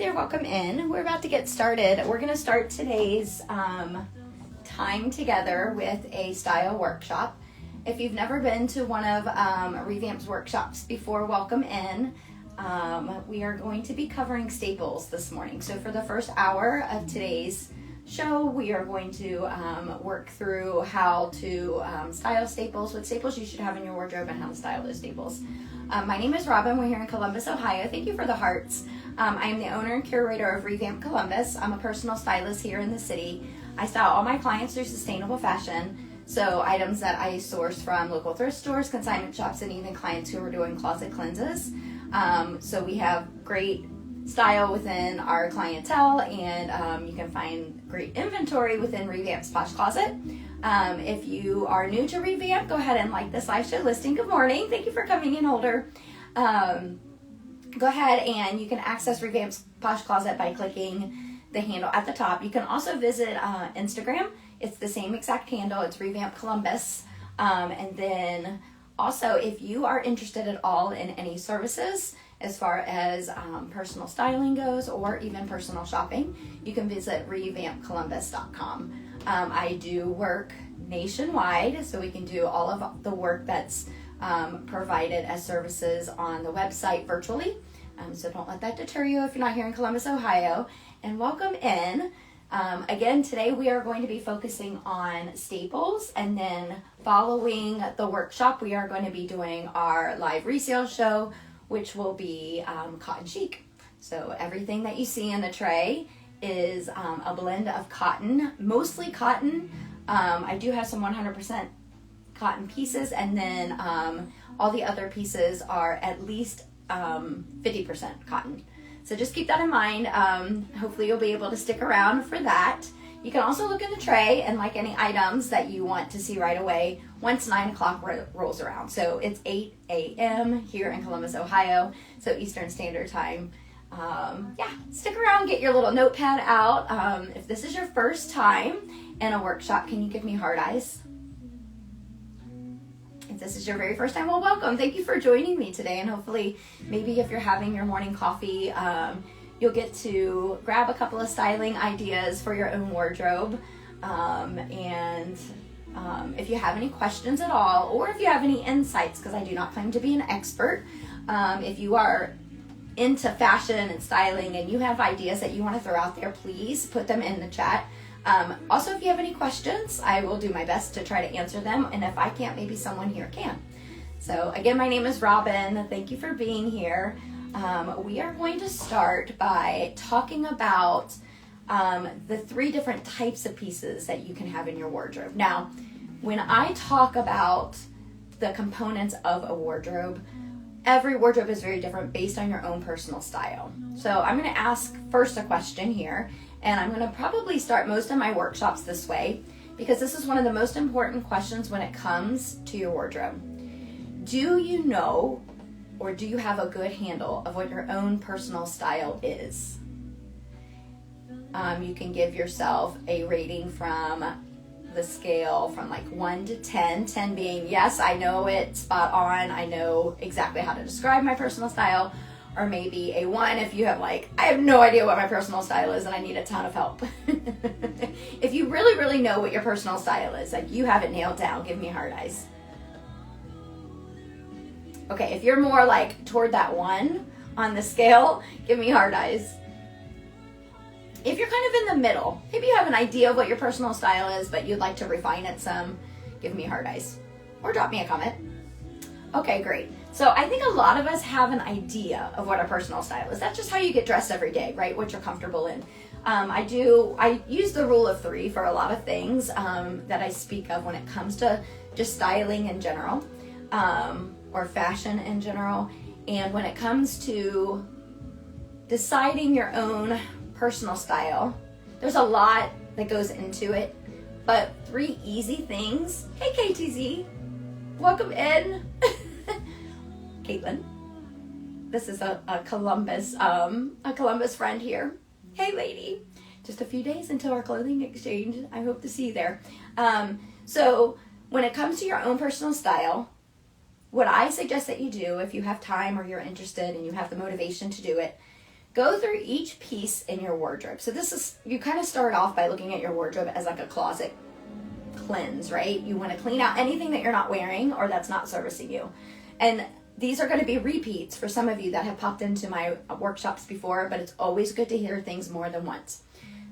there, welcome in. We're about to get started. We're going to start today's time together with a style workshop. If you've never been to one of ReVampt's workshops before, welcome in. We are going to be covering staples this morning. So for the first hour of today's show, we are going to work through how to style staples, what staples you should have in your wardrobe, and how to style those staples. My name is Robin. We're here in Columbus, Ohio. Thank you for the hearts. I am the owner and curator of ReVampt Columbus. I'm a personal stylist here in the city. I style all my clients through sustainable fashion, so items that I source from local thrift stores, consignment shops, and even clients who are doing closet cleanses. So we have great style within our clientele, and you can find great inventory within ReVampt's Posh Closet. If you are new to ReVampt, go ahead and like this live show listing. Good morning. Thank you for coming in, Holder. Go ahead and you can access ReVampt's Posh Closet by clicking the handle at the top. You can also visit Instagram. It's the same exact handle. It's ReVampt Columbus. And then also, if you are interested at all in any services as far as personal styling goes, or even personal shopping, you can visit revampcolumbus.com. I do work nationwide, so we can do all of the work that's provided as services on the website virtually. So don't let that deter you if you're not here in Columbus, Ohio. And welcome in. Again, today we are going to be focusing on staples, and then following the workshop, we are going to be doing our live resale show, which will be cotton chic. So everything that you see in the tray is a blend of cotton, mostly cotton. I do have some 100% cotton pieces, and then all the other pieces are at least 50% cotton. So just keep that in mind. Hopefully you'll be able to stick around for that. You can also look in the tray and like any items that you want to see right away once 9 o'clock rolls around. So it's 8 a.m. here in Columbus, Ohio, so Eastern Standard Time. Stick around, get your little notepad out. If this is your first time in a workshop, can you give me hard eyes? If this is your very first time, well, welcome. Thank you for joining me today, and hopefully maybe if you're having your morning coffee, you'll get to grab a couple of styling ideas for your own wardrobe. If you have any questions at all, or if you have any insights, because I do not claim to be an expert, if you are into fashion and styling and you have ideas that you want to throw out there, please put them in the chat. Also, if you have any questions, I will do my best to try to answer them, and if I can't, maybe someone here can. So again, my name is Robin. Thank you for being here. We are going to start by talking about the 3 different types of pieces that you can have in your wardrobe. Now, when I talk about the components of a wardrobe, every wardrobe is very different based on your own personal style. So I'm going to ask first a question here, and I'm going to probably start most of my workshops this way, because this is one of the most important questions when it comes to your wardrobe. Do you know, or do you have a good handle of what your own personal style is? You can give yourself a rating from the scale from like 1 to 10, 10 being yes, I know it, spot on, I know exactly how to describe my personal style, or maybe a 1 if you have like, I have no idea what my personal style is and I need a ton of help. If you really, really know what your personal style is, like you have it nailed down, give me hard eyes. Okay, if you're more like toward that 1 on the scale, give me hard eyes. If you're kind of in the middle, maybe you have an idea of what your personal style is, but you'd like to refine it some, give me hard eyes. Or drop me a comment. Okay, great. So I think a lot of us have an idea of what our personal style is. That's just how you get dressed every day, right? What you're comfortable in. I use the rule of 3 for a lot of things that I speak of when it comes to just styling in general, or fashion in general. And when it comes to deciding your own personal style, there's a lot that goes into it, but 3 easy things. Hey KTZ, welcome in. Caitlin, this is a Columbus friend here. Hey lady, just a few days until our clothing exchange. I hope to see you there. So when it comes to your own personal style, what I suggest that you do, if you have time or you're interested and you have the motivation to do it, go through each piece in your wardrobe. So this is, you kind of start off by looking at your wardrobe as like a closet cleanse, right? You want to clean out anything that you're not wearing or that's not servicing you. And these are going to be repeats for some of you that have popped into my workshops before, but it's always good to hear things more than once.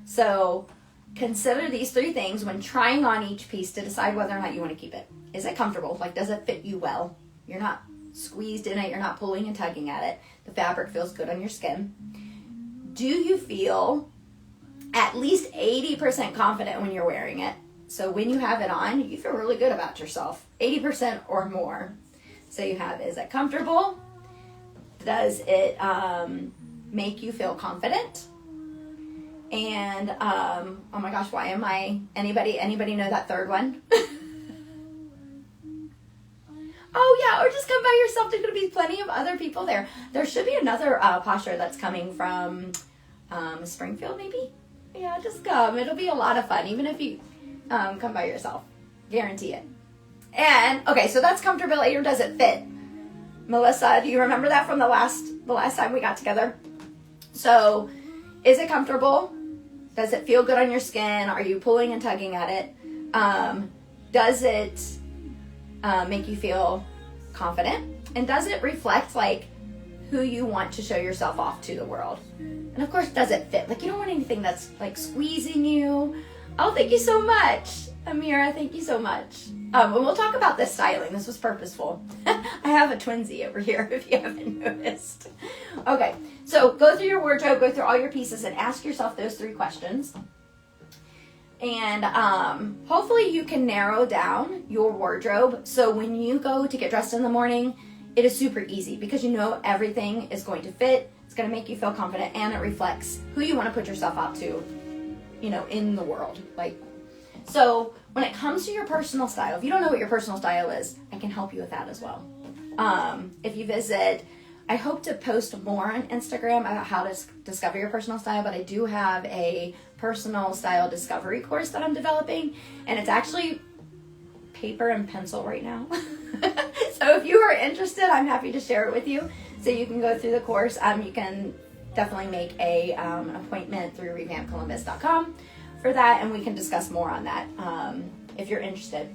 So consider these 3 things when trying on each piece to decide whether or not you want to keep it. Is it comfortable? Like, does it fit you well? You're not squeezed in it. You're not pulling and tugging at it. The fabric feels good on your skin. Do you feel at least 80% confident when you're wearing it? So when you have it on, you feel really good about yourself. 80% or more. So you have, is it comfortable? Does it make you feel confident? And, oh my gosh, why am I, anybody know that third one? Oh yeah, or just come by yourself. There's going to be plenty of other people there. There should be another posture that's coming from Springfield maybe? Yeah, just come. It'll be a lot of fun, even if you come by yourself. Guarantee it. And, okay, so that's comfortability, or does it fit? Melissa, do you remember that from the last time we got together? So, is it comfortable? Does it feel good on your skin? Are you pulling and tugging at it? Does it make you feel confident? And does it reflect like who you want to show yourself off to the world? And of course, does it fit? Like, you don't want anything that's like squeezing you. Oh, thank you so much, Amira. Thank you so much. And we'll talk about this styling. This was purposeful. I have a twinsy over here if you haven't noticed. Okay, so go through your wardrobe, go through all your pieces, and ask yourself those 3 questions. And hopefully you can narrow down your wardrobe so when you go to get dressed in the morning, it is super easy because you know everything is going to fit, it's going to make you feel confident, and it reflects who you want to put yourself out to, you know, in the world. Like, so when it comes to your personal style, if you don't know what your personal style is, I can help you with that as well. If you visit, I hope to post more on Instagram about how to discover your personal style, but I do have a personal style discovery course that I'm developing, and it's actually paper and pencil right now. So if you are interested, I'm happy to share it with you. So you can go through the course. You can definitely make an appointment through ReVamptColumbus.com for that, and we can discuss more on that if you're interested.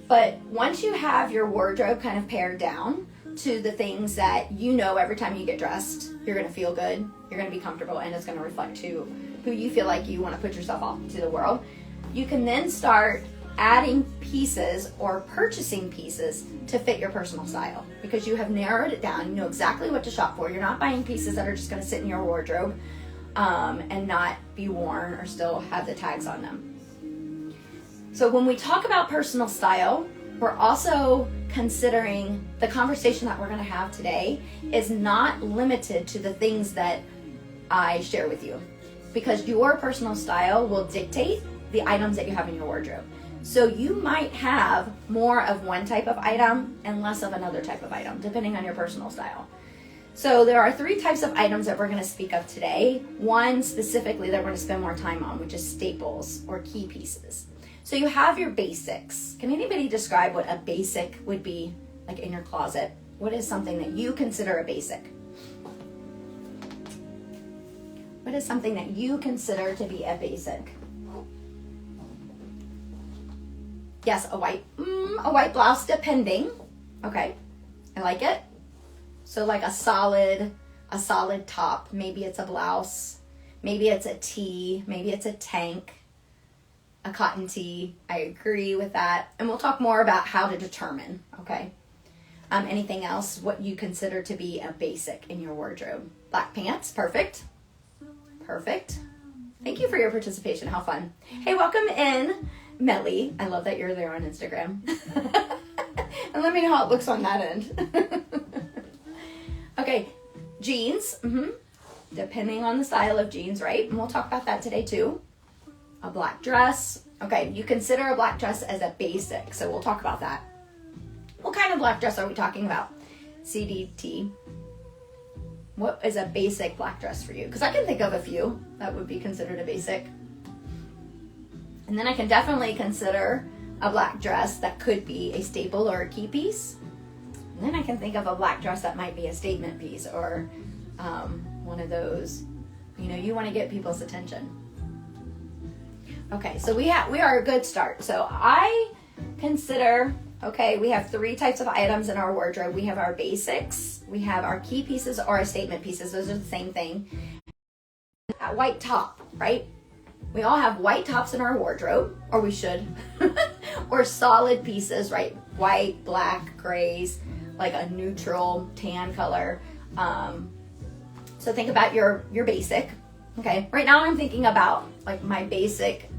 But once you have your wardrobe kind of pared down to the things that you know every time you get dressed, you're going to feel good, you're going to be comfortable, and it's going to reflect to who you feel like you want to put yourself off to the world, you can then start adding pieces or purchasing pieces to fit your personal style because you have narrowed it down. You know exactly what to shop for. You're not buying pieces that are just going to sit in your wardrobe and not be worn or still have the tags on them. So when we talk about personal style, we're also considering the conversation that we're going to have today is not limited to the things that I share with you, because your personal style will dictate the items that you have in your wardrobe. So you might have more of one type of item and less of another type of item, depending on your personal style. So there are 3 types of items that we're going to speak of today. One specifically that we're going to spend more time on, which is staples or key pieces. So you have your basics. Can anybody describe what a basic would be like in your closet? What is something that you consider a basic? What is something that you consider to be a basic? Yes, a white blouse, depending. Okay, I like it. So like a solid top. Maybe it's a blouse. Maybe it's a tee. Maybe it's a tank. A cotton tee. I agree with that. And we'll talk more about how to determine, okay? Anything else, what you consider to be a basic in your wardrobe? Black pants, perfect. Perfect. Thank you for your participation. How fun. Hey, welcome in, Melly. I love that you're there on Instagram. And let me know how it looks on that end. Okay, jeans. Depending on the style of jeans, right? And we'll talk about that today too. A black dress. Okay, you consider a black dress as a basic, so we'll talk about that. What kind of black dress are we talking about? CDT. What is a basic black dress for you? Because I can think of a few that would be considered a basic. And then I can definitely consider a black dress that could be a staple or a key piece. And then I can think of a black dress that might be a statement piece or one of those, you want to get people's attention. Okay, so we are a good start. So I consider, we have 3 types of items in our wardrobe. We have our basics, we have our key pieces or our statement pieces. Those are the same thing. That white top, right? We all have white tops in our wardrobe, or we should, or solid pieces, right? White, black, grays, like a neutral tan color. So think about your basic. Okay, right now I'm thinking about like my basic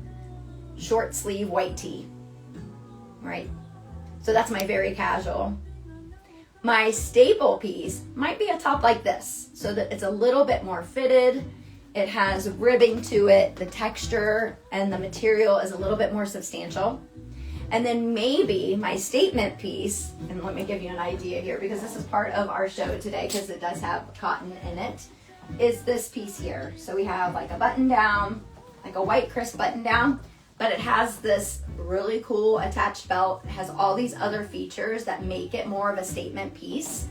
short sleeve white tee, right? So that's my very casual. My staple piece might be a top like this, so that it's a little bit more fitted. It has ribbing to it. The texture and the material is a little bit more substantial. And then maybe my statement piece, and let me give you an idea here because this is part of our show today because it does have cotton in it, is this piece here. So we have like a button down, like a white crisp button down, but it has this really cool attached belt. It has all these other features that make it more of a statement piece.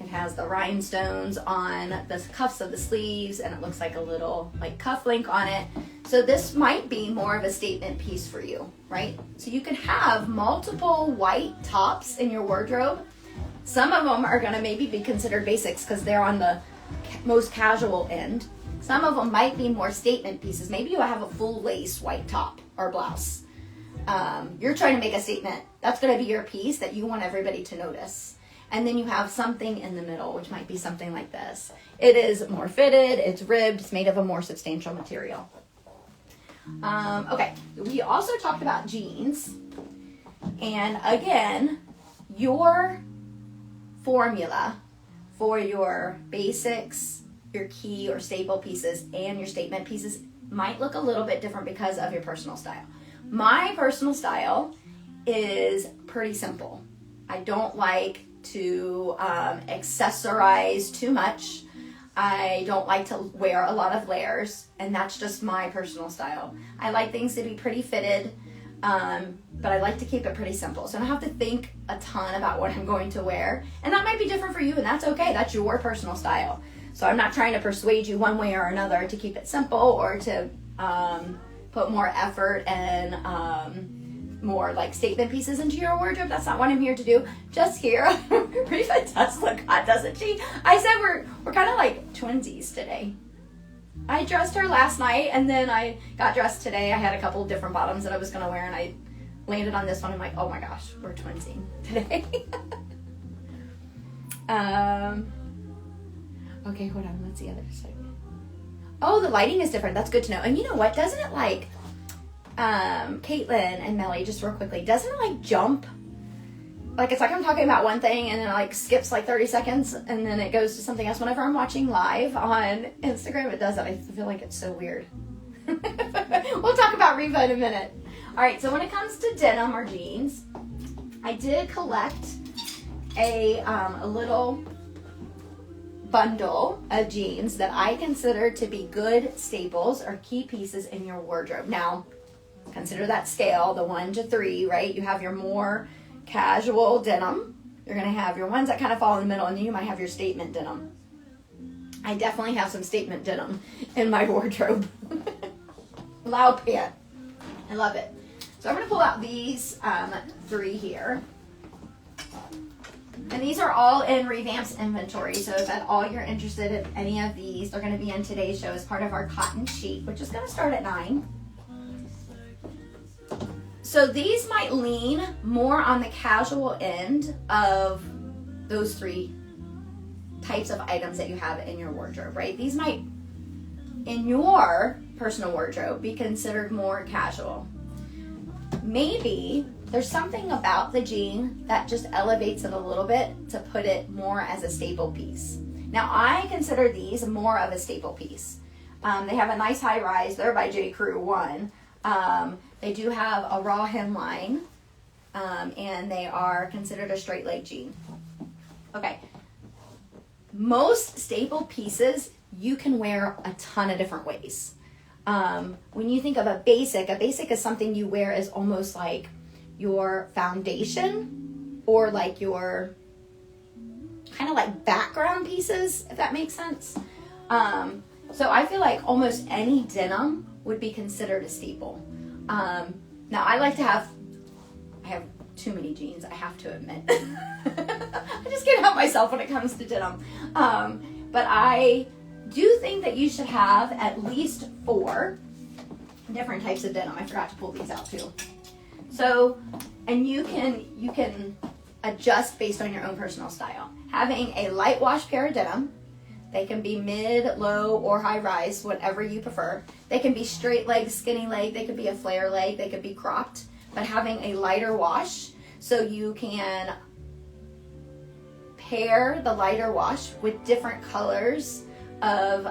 It has the rhinestones on the cuffs of the sleeves, and it looks like a little like cuff link on it. So this might be more of a statement piece for you, right? So you can have multiple white tops in your wardrobe. Some of them are going to maybe be considered basics because they're on the most casual end. Some of them might be more statement pieces. Maybe you have a full lace white top or blouse. You're trying to make a statement. That's going to be your piece that you want everybody to notice. And then you have something in the middle, which might be something like this. It is more fitted, it's ribbed, it's made of a more substantial material. Okay, we also talked about jeans. And again, your formula for your basics, your key or staple pieces, and your statement pieces might look a little bit different because of your personal style. My personal style is pretty simple. I don't like to accessorize too much. I don't like to wear a lot of layers, and that's just my personal style. I like things to be pretty fitted, but I like to keep it pretty simple. So I don't have to think a ton about what I'm going to wear, and that might be different for you, and that's okay. That's your personal style. So I'm not trying to persuade you one way or another to keep it simple or to put more effort and more like statement pieces into your wardrobe. That's not what I'm here to do. Just here. Reva does look hot, doesn't she? I said we're kind of like twinsies today. I dressed her last night and then I got dressed today. I had a couple of different bottoms that I was going to wear and I landed on this one. I'm like, oh my gosh, we're twinsing today. Okay, hold on. What's the other side? Oh, the lighting is different. That's good to know. And you know what? Doesn't it like Caitlin and Melly, just real quickly, doesn't it like jump? Like it's like I'm talking about one thing and then it like skips like 30 seconds and then it goes to something else. Whenever I'm watching live on Instagram, it does that. I feel like it's so weird. We'll talk about Reva in a minute. All right, so when it comes to denim or jeans, I did collect a little bundle of jeans that I consider to be good staples or key pieces in your wardrobe. Now, consider that scale, the 1 to 3, right? You have your more casual denim. You're going to have your ones that kind of fall in the middle, and then you might have your statement denim. I definitely have some statement denim in my wardrobe. Loud pant. I love it. So I'm going to pull out these 3 here. And these are all in ReVampt's inventory. So if at all you're interested in any of these, they're going to be in today's show as part of our cotton sheet, which is going to start at 9. So these might lean more on the casual end of those 3 types of items that you have in your wardrobe, right? These might, in your personal wardrobe, be considered more casual. Maybe there's something about the jean that just elevates it a little bit to put it more as a staple piece. Now, I consider these more of a staple piece. They have a nice high rise. They're by J. Crew 1. They do have a raw hemline, and they are considered a straight leg jean. Okay. Most staple pieces you can wear a ton of different ways. When you think of a basic is something you wear as almost like your foundation or like your kind of like background pieces, if that makes sense. So I feel like almost any denim would be considered a staple. Now I have too many jeans, I have to admit. I just can't help myself when it comes to denim. But I do think that you should have at least 4 different types of denim. I forgot to pull these out too. So, and you can adjust based on your own personal style. Having a light wash pair of denim, they can be mid, low, or high rise, whatever you prefer. They can be straight leg, skinny leg, they could be a flare leg, they could be cropped, but having a lighter wash so you can pair the lighter wash with different colors of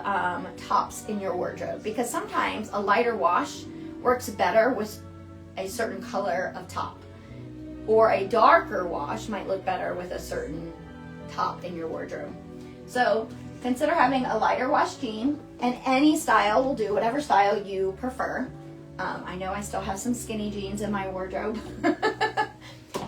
tops in your wardrobe, because sometimes a lighter wash works better with a certain color of top, or a darker wash might look better with a certain top in your wardrobe. So consider having a lighter wash jean, and any style will do, whatever style you prefer. I know I still have some skinny jeans in my wardrobe.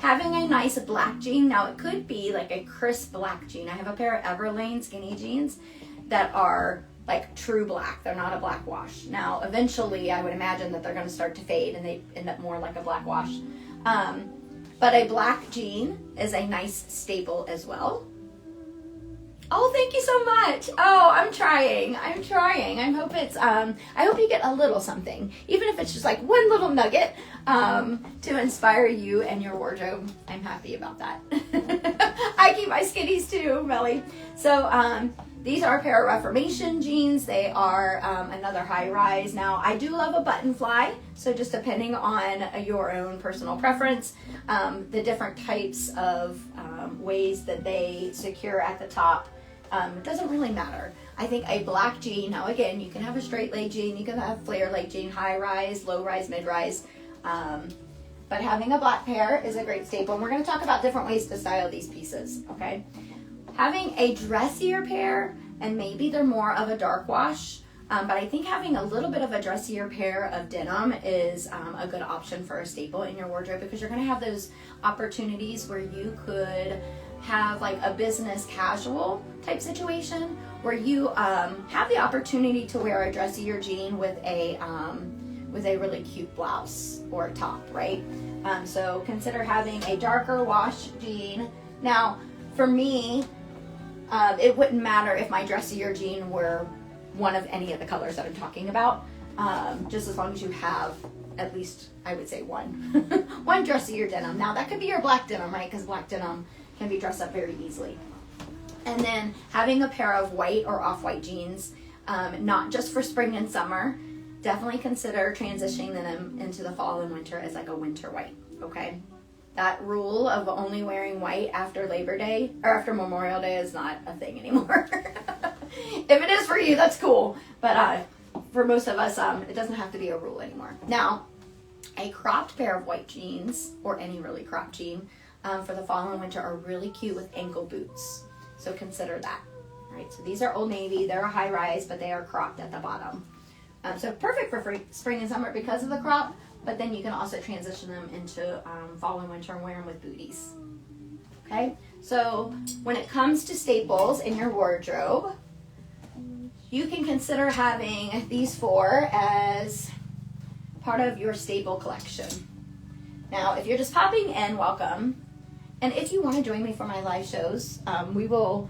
Having a nice black jean, now it could be like a crisp black jean. I have a pair of Everlane skinny jeans that are like true black. They're not a black wash. Now eventually I would imagine that they're going to start to fade and they end up more like a black wash. But a black jean is a nice staple as well. Oh, thank you so much. Oh, I'm trying. I hope you get a little something, even if it's just like one little nugget to inspire you and your wardrobe. I'm happy about that. I keep my skinnies too, Melly. So these are a pair of Reformation jeans. They are another high rise. Now, I do love a button fly, so just depending on your own personal preference, the different types of ways that they secure at the top, it doesn't really matter. I think a black jean, now again, you can have a straight leg jean, you can have flare leg jean, high rise, low rise, mid rise, but having a black pair is a great staple. And we're going to talk about different ways to style these pieces, okay? Having a dressier pair, and maybe they're more of a dark wash, but I think having a little bit of a dressier pair of denim is a good option for a staple in your wardrobe, because you're going to have those opportunities where you could have like a business casual type situation where you have the opportunity to wear a dressier jean with a really cute blouse or top, right? So consider having a darker wash jean. Now, for me, it wouldn't matter if my dressier jean were one of any of the colors that I'm talking about, just as long as you have at least, I would say, one dressier denim. Now, that could be your black denim, right? Because black denim can be dressed up very easily. And then having a pair of white or off-white jeans, not just for spring and summer, definitely consider transitioning them into the fall and winter as like a winter white, okay? That rule of only wearing white after Labor Day or after Memorial Day is not a thing anymore. If it is for you, that's cool. But for most of us, it doesn't have to be a rule anymore. Now, a cropped pair of white jeans, or any really cropped jean, for the fall and winter are really cute with ankle boots. So consider that. All right, so these are Old Navy. They're a high rise, but they are cropped at the bottom. So perfect for spring and summer because of the crop, but then you can also transition them into fall and winter and wear them with booties. Okay, so when it comes to staples in your wardrobe, you can consider having these 4 as part of your staple collection. Now, if you're just popping in, welcome. And if you want to join me for my live shows, we will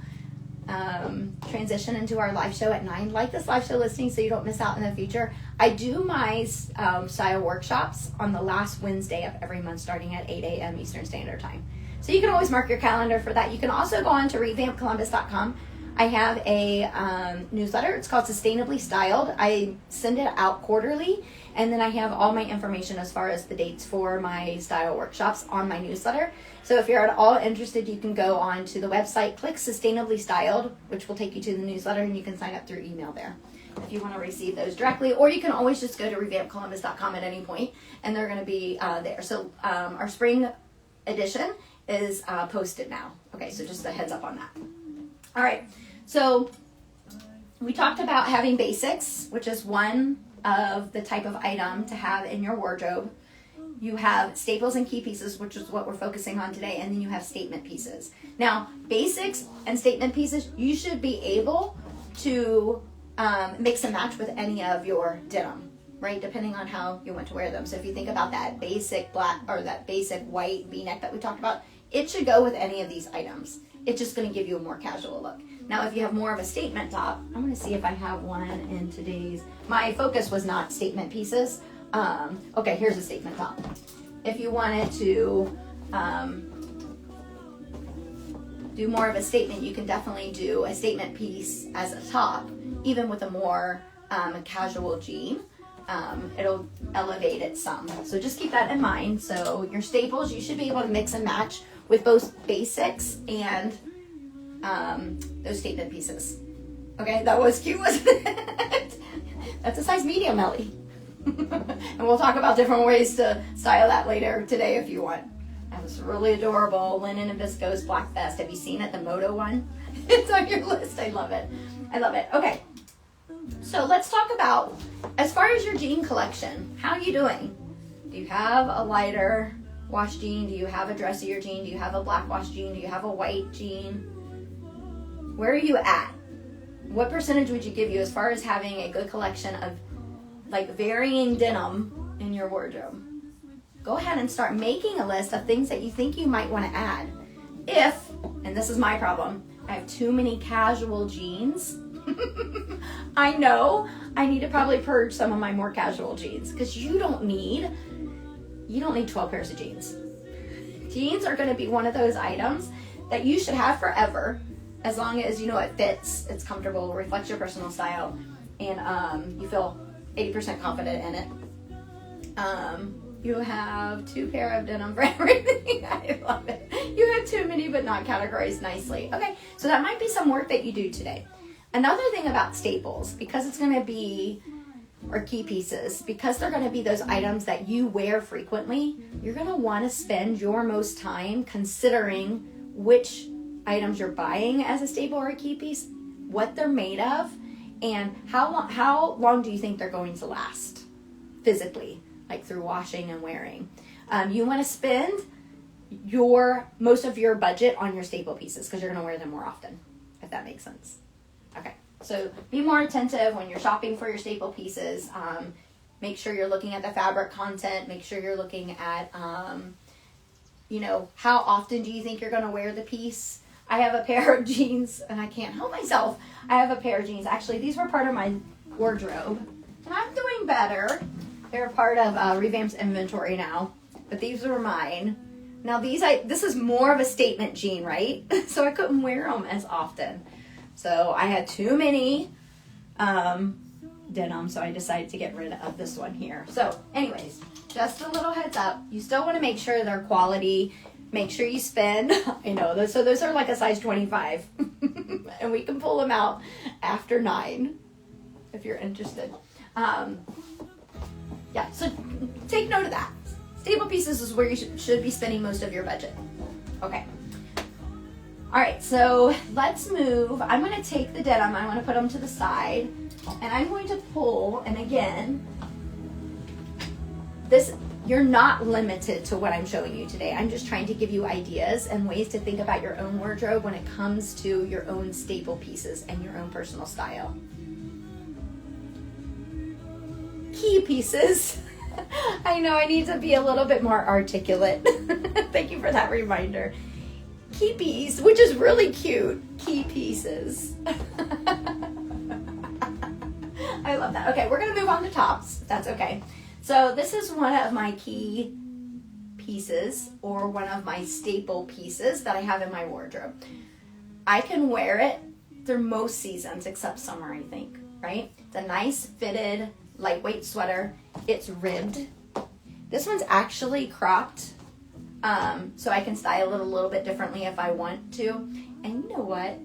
transition into our live show at 9. Like this live show listing so you don't miss out in the future. I do my style workshops on the last Wednesday of every month starting at 8 a.m. Eastern Standard Time. So you can always mark your calendar for that. You can also go on to ReVampColumbus.com. I have a newsletter. It's called Sustainably Styled. I send it out quarterly, and then I have all my information as far as the dates for my style workshops on my newsletter. So if you're at all interested, you can go on to the website, click Sustainably Styled, which will take you to the newsletter, and you can sign up through email there if you want to receive those directly. Or you can always just go to ReVampColumbus.com at any point, and they're going to be there. So our spring edition is posted now. Okay, so just a heads up on that. All right, so we talked about having basics, which is one of the type of item to have in your wardrobe. You have staples and key pieces, which is what we're focusing on today, and then you have statement pieces. Now, basics and statement pieces, you should be able to mix and match with any of your denim, right? Depending on how you want to wear them. So if you think about that basic black or that basic white V-neck that we talked about, it should go with any of these items. It's just going to give you a more casual look. Now, if you have more of a statement top, I'm going to see if I have one in today's. My focus was not statement pieces. Okay, here's a statement top. If you wanted to do more of a statement, you can definitely do a statement piece as a top, even with a more casual jean. It'll elevate it some. So just keep that in mind. So your staples, you should be able to mix and match with both basics and those statement pieces. Okay, that was cute, wasn't it? That's a size medium, Ellie. And we'll talk about different ways to style that later today if you want. That was really adorable. Linen and viscose black vest. Have you seen it? The Moto one? It's on your list. I love it. I love it. Okay. So let's talk about, as far as your jean collection, how are you doing? Do you have a lighter wash jean? Do you have a dressier jean? Do you have a black wash jean? Do you have a white jean? Where are you at? What percentage would you give you as far as having a good collection of like varying denim in your wardrobe? Go ahead and start making a list of things that you think you might want to add. If, and this is my problem, I have too many casual jeans. I know I need to probably purge some of my more casual jeans, because you don't need 12 pairs of jeans. Jeans are going to be one of those items that you should have forever, as long as you know it fits, it's comfortable, reflects your personal style, and you feel 80% confident in it. You have 2 pair of denim for everything. I love it. You have too many, but not categorized nicely. Okay, so that might be some work that you do today. Another thing about staples, because it's going to be, or key pieces, because they're going to be those items that you wear frequently, you're going to want to spend your most time considering which items you're buying as a staple or a key piece, what they're made of, and how long do you think they're going to last physically, like through washing and wearing. You want to spend most of your budget on your staple pieces because you're going to wear them more often, if that makes sense. Okay, so be more attentive when you're shopping for your staple pieces. Make sure you're looking at the fabric content. Make sure you're looking at, how often do you think you're going to wear the piece? I have a pair of jeans, and I can't help myself. I have a pair of jeans. Actually, these were part of my wardrobe, and I'm doing better. They're part of ReVampt's inventory now, but these were mine. Now this is more of a statement jean, right? So I couldn't wear them as often. So I had too many denim, so I decided to get rid of this one here. So anyways, just a little heads up. You still want to make sure they're quality. Make sure you spend, those are like a size 25. And we can pull them out after 9 if you're interested. So take note of that. Staple pieces is where you should be spending most of your budget. Okay. All right, so let's move. I'm going to take the denim. I want to put them to the side. And I'm going to pull, and again, you're not limited to what I'm showing you today. I'm just trying to give you ideas and ways to think about your own wardrobe when it comes to your own staple pieces and your own personal style. Key pieces. I know I need to be a little bit more articulate. Thank you for that reminder. Key piece, which is really cute. Key pieces. I love that. Okay, we're going to move on to tops, if that's okay. So this is one of my key pieces, or one of my staple pieces that I have in my wardrobe. I can wear it through most seasons except summer, I think, right? It's a nice fitted lightweight sweater. It's ribbed. This one's actually cropped, so I can style it a little bit differently if I want to. And you know what?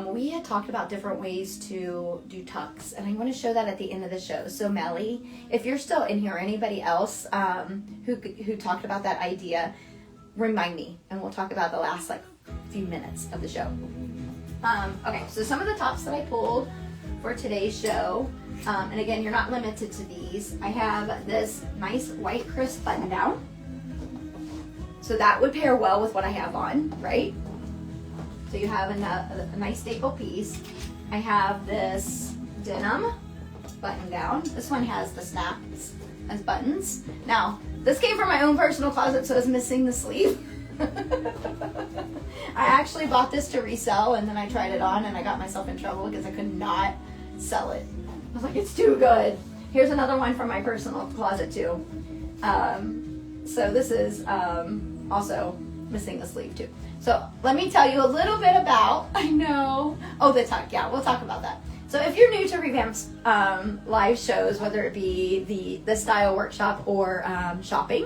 We had talked about different ways to do tucks, and I want to show that at the end of the show. So Melly, if you're still in here, or anybody else who talked about that idea, remind me, and we'll talk about the last few minutes of the show. Okay, so some of the tops that I pulled for today's show, and again, you're not limited to these. I have this nice white crisp button down, so that would pair well with what I have on, right? So you have a nice staple piece. I have this denim button down. This one has the snaps as buttons. Now, this came from my own personal closet, so it's missing the sleeve. I actually bought this to resell, and then I tried it on and I got myself in trouble because I could not sell it. I was like, it's too good. Here's another one from my personal closet too. So this is also missing the sleeve too. So let me tell you a little bit about, the tuck. Yeah, we'll talk about that. So if you're new to ReVampt's live shows, whether it be the style workshop or shopping,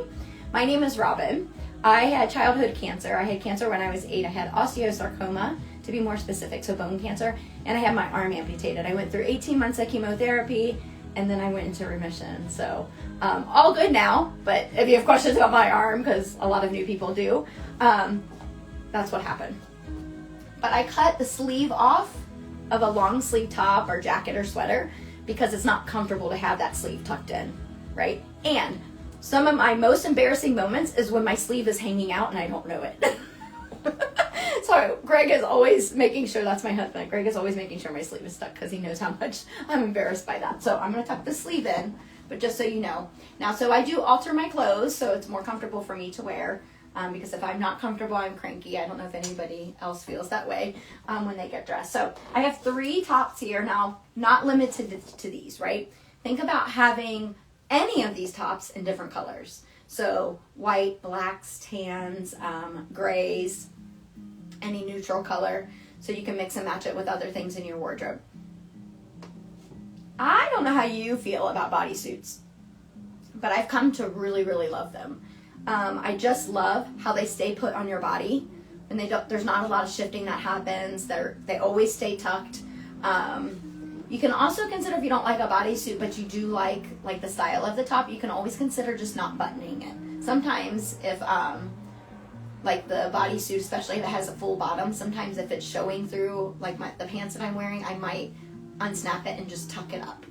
my name is Robin. I had childhood cancer. I had cancer when I was 8. I had osteosarcoma, to be more specific, so bone cancer, and I had my arm amputated. I went through 18 months of chemotherapy, and then I went into remission. So all good now, but if you have questions about my arm, because a lot of new people do, that's what happened. But I cut the sleeve off of a long sleeve top or jacket or sweater because it's not comfortable to have that sleeve tucked in, right? And some of my most embarrassing moments is when my sleeve is hanging out and I don't know it. So Greg is always making sure, that's my husband, Greg is always making sure my sleeve is stuck because he knows how much I'm embarrassed by that. So I'm going to tuck the sleeve in, but just so you know. Now, so I do alter my clothes so it's more comfortable for me to wear. Because if I'm not comfortable, I'm cranky. I don't know if anybody else feels that way when they get dressed. So I have 3 tops here. Now, not limited to these, right? Think about having any of these tops in different colors. So white, blacks, tans, grays, any neutral color. So you can mix and match it with other things in your wardrobe. I don't know how you feel about bodysuits, but I've come to really, really love them. I just love how they stay put on your body, and there's not a lot of shifting that happens. They always stay tucked. You can also consider, if you don't like a bodysuit, but you do like the style of the top, you can always consider just not buttoning it. Sometimes if, like the bodysuit, especially if it has a full bottom, sometimes if it's showing through, like the pants that I'm wearing, I might unsnap it and just tuck it up,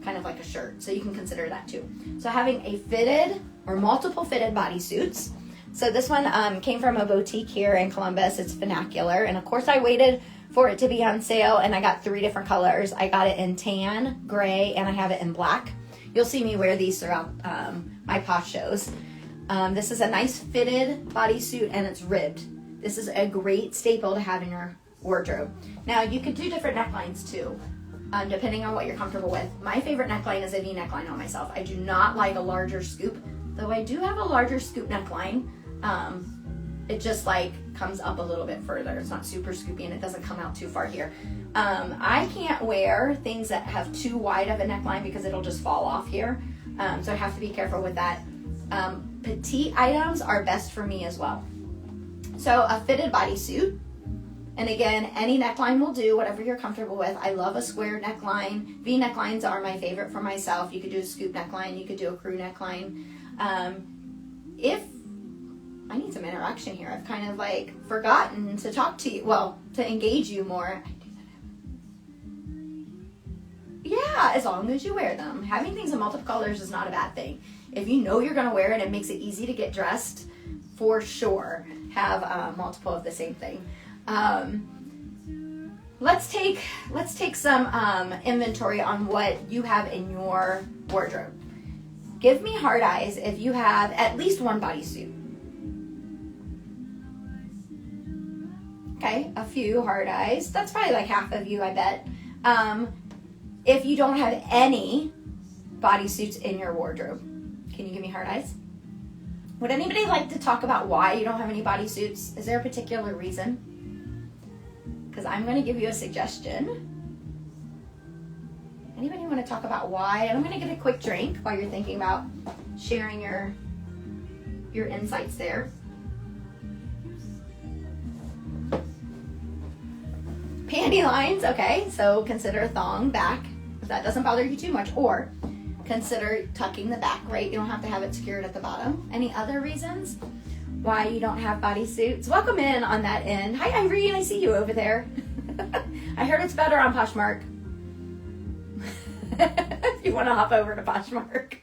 kind of like a shirt. So you can consider that too. So having a fitted or multiple fitted bodysuits. So this one came from a boutique here in Columbus. It's vernacular. And of course I waited for it to be on sale, and I got 3 different colors. I got it in tan, gray, and I have it in black. You'll see me wear these throughout my Posh shows. This is a nice fitted bodysuit, and it's ribbed. This is a great staple to have in your wardrobe. Now you could do different necklines too. Depending on what you're comfortable with. My favorite neckline is a V neckline on myself. I do not like a larger scoop, though I do have a larger scoop neckline. It just comes up a little bit further. It's not super scoopy and it doesn't come out too far here. I can't wear things that have too wide of a neckline because it'll just fall off here. So I have to be careful with that. Petite items are best for me as well. So a fitted bodysuit. And again, any neckline will do, whatever you're comfortable with. I love a square neckline. V necklines are my favorite for myself. You could do a scoop neckline. You could do a crew neckline. If I need some interaction here, I've kind of forgotten to talk to you, to engage you more. Yeah, as long as you wear them. Having things in multiple colors is not a bad thing. If you know you're going to wear it, it makes it easy to get dressed. For sure, have multiple of the same thing. Let's take some inventory on what you have in your wardrobe. Give me hard eyes if you have at least one bodysuit. Okay, a few hard eyes. That's probably half of you, I bet. If you don't have any bodysuits in your wardrobe, can you give me hard eyes? Would anybody like to talk about why you don't have any bodysuits? Is there a particular reason? Because I'm going to give you a suggestion. Anybody want to talk about why? And I'm going to get a quick drink while you're thinking about sharing your insights there. Panty lines, okay, so consider thong back if that doesn't bother you too much, or consider tucking the back, right? You don't have to have it secured at the bottom. Any other reasons why you don't have bodysuits? Welcome in on that end. Hi, Irene, I see you over there. I heard it's better on Poshmark. If you want to hop over to Poshmark.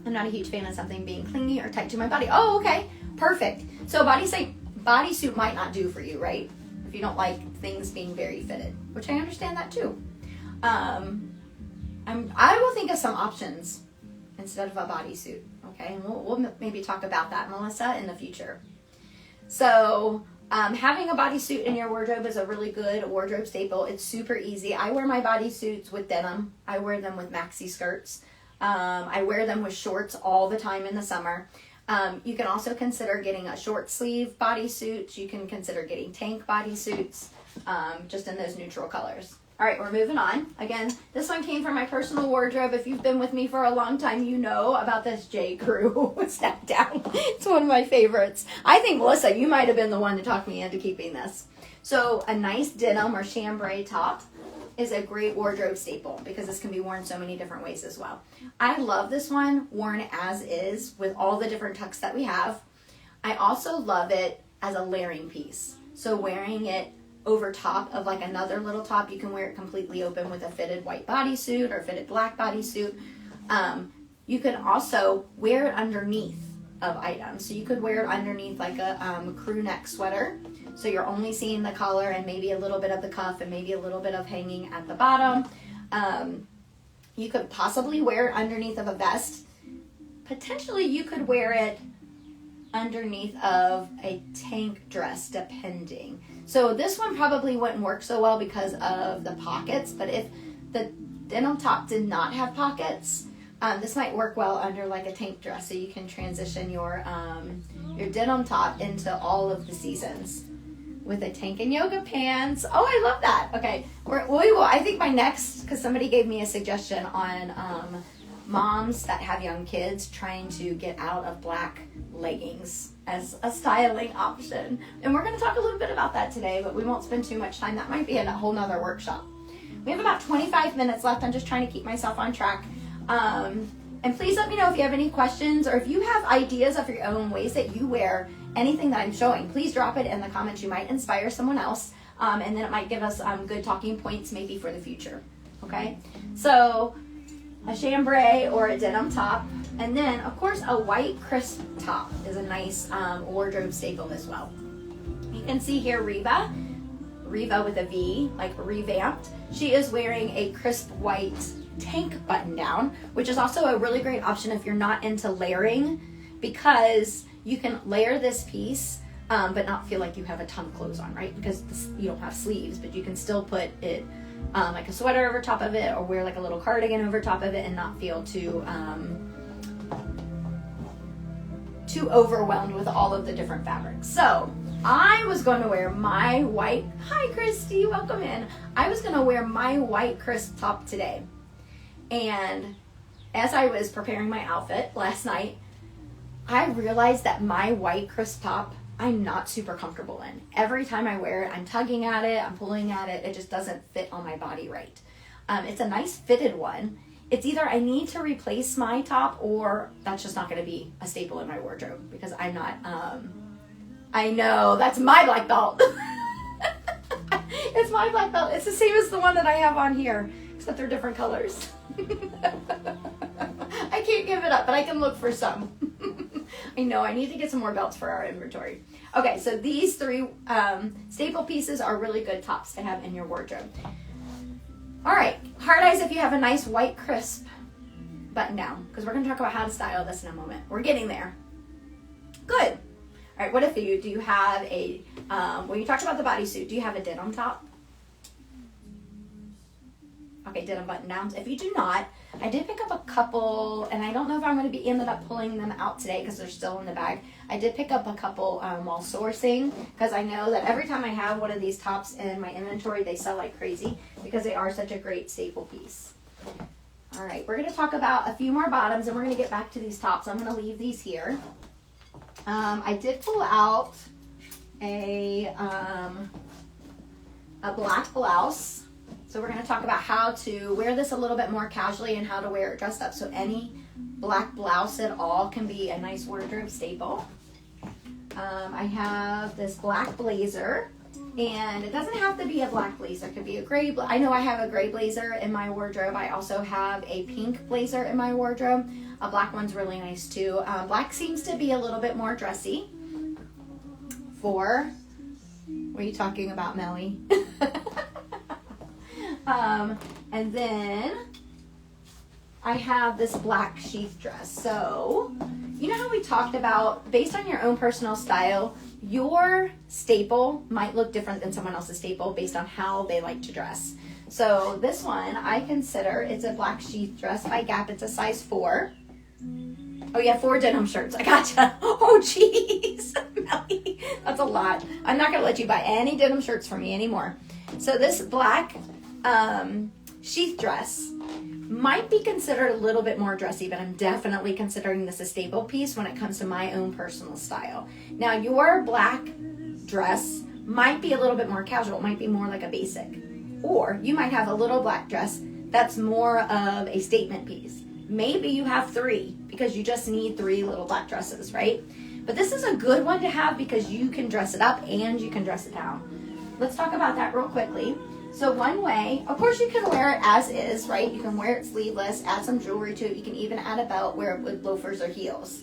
I'm not a huge fan of something being clingy or tight to my body. Oh, okay, perfect. So bodysuit might not do for you, right? if you don't like things being very fitted, which I understand that too. I will think of some options instead of a bodysuit, okay? And we'll maybe talk about that, Melissa, in the future. So having a bodysuit in your wardrobe is a really good wardrobe staple. It's super easy. I wear my bodysuits with denim. I wear them with maxi skirts. I wear them with shorts all the time in the summer. You can also consider getting a short sleeve bodysuit. You can consider getting tank bodysuits, just in those neutral colors. All right, we're moving on. Again, this one came from my personal wardrobe. If you've been with me for a long time, you know about this J. Crew step down. It's one of my favorites. I think, Melissa, you might have been the one to talk me into keeping this. So a nice denim or chambray top is a great wardrobe staple because this can be worn so many different ways as well. I love this one worn as is with all the different tucks that we have. I also love it as a layering piece. So wearing it over top of like another little top, you can wear it completely open with a fitted white bodysuit or fitted black bodysuit. You can also wear it underneath of items. So you could wear it underneath like a crew neck sweater. So you're only seeing the collar and maybe a little bit of the cuff and maybe a little bit of hanging at the bottom. You could possibly wear it underneath of a vest. Potentially you could wear it underneath of a tank dress, depending. So this one probably wouldn't work so well because of the pockets, but if the denim top did not have pockets, this might work well under like a tank dress, so you can transition your denim top into all of the seasons with a tank and yoga pants. Oh, I love that. Okay, I think my next, because somebody gave me a suggestion on moms that have young kids trying to get out of black leggings as a styling option. And we're going to talk a little bit about that today, but we won't spend too much time. That might be a whole nother workshop. We have about 25 minutes left. I'm just trying to keep myself on track. And please let me know if you have any questions or if you have ideas of your own ways that you wear anything that I'm showing. Please drop it in the comments. You might inspire someone else, and then it might give us good talking points maybe for the future. Okay, so a chambray or a denim top, and then of course a white crisp top is a nice wardrobe staple as well. You can see here Reva with a V, like ReVampt. She is wearing a crisp white tank button down, which is also a really great option if you're not into layering, because you can layer this piece but not feel like you have a ton of clothes on, right? Because you don't have sleeves, but you can still put it like a sweater over top of it, or wear like a little cardigan over top of it and not feel too overwhelmed with all of the different fabrics. So I was going to wear my white, hi Christy, welcome in. I was going to wear my white crisp top today. And as I was preparing my outfit last night, I realized that my white crisp top, I'm not super comfortable in. Every time I wear it, I'm tugging at it, I'm pulling at it, it just doesn't fit on my body right. It's a nice fitted one. It's either I need to replace my top, or that's just not going to be a staple in my wardrobe, because I'm not, I know, that's my black belt. It's my black belt. It's the same as the one that I have on here, except they're different colors. I can't give it up, but I can look for some. I know, I need to get some more belts for our inventory. Okay, so these three staple pieces are really good tops to have in your wardrobe. All right, hard eyes if you have a nice white crisp button down, because we're going to talk about how to style this in a moment. We're getting there. Good. All right, what if do you have a, when you talked about the bodysuit, do you have a denim top? Okay, denim button downs. If you do not, I did pick up a couple, and I don't know if I'm going to be ended up pulling them out today because they're still in the bag. I did pick up a couple while sourcing, because I know that every time I have one of these tops in my inventory, they sell like crazy because they are such a great staple piece. All right, we're going to talk about a few more bottoms, and we're going to get back to these tops. I'm going to leave these here. I did pull out a black blouse. So we're going to talk about how to wear this a little bit more casually and how to wear it dressed up. So any black blouse at all can be a nice wardrobe staple. I have this black blazer, and it doesn't have to be a black blazer. It could be a gray. I know I have a gray blazer in my wardrobe. I also have a pink blazer in my wardrobe. A black one's really nice too. Black seems to be a little bit more dressy for What are you talking about, Melly? And then I have this black sheath dress. So, you know how we talked about, based on your own personal style, your staple might look different than someone else's staple based on how they like to dress. So this one, I consider, it's a black sheath dress by Gap. It's a size 4. Oh yeah, 4 denim shirts. I gotcha. Oh jeez, Melly, that's a lot. I'm not gonna let you buy any denim shirts for me anymore. So this black sheath dress might be considered a little bit more dressy, but I'm definitely considering this a staple piece when it comes to my own personal style. Now your black dress might be a little bit more casual. It might be more like a basic. Or you might have a little black dress that's more of a statement piece. Maybe you have 3 because you just need 3 little black dresses, right? But this is a good one to have because you can dress it up and you can dress it down. Let's talk about that real quickly. So one way, of course you can wear it as is, right? You can wear it sleeveless, add some jewelry to it. You can even add a belt, wear it with loafers or heels.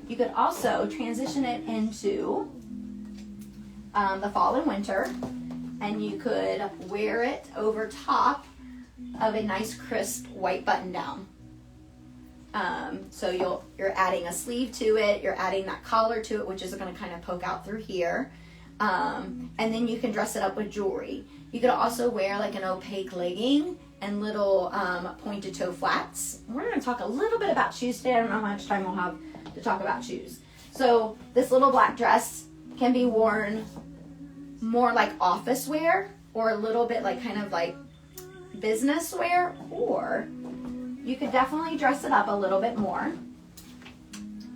You could also transition it into the fall and winter, and you could wear it over top of a nice crisp white button down. So you're adding a sleeve to it, you're adding that collar to it, which is going to kind of poke out through here. And then you can dress it up with jewelry. You could also wear like an opaque legging and little pointed toe flats. We're going to talk a little bit about shoes today. I don't know how much time we'll have to talk about shoes. So this little black dress can be worn more like office wear or a little bit like kind of like business wear, or you could definitely dress it up a little bit more.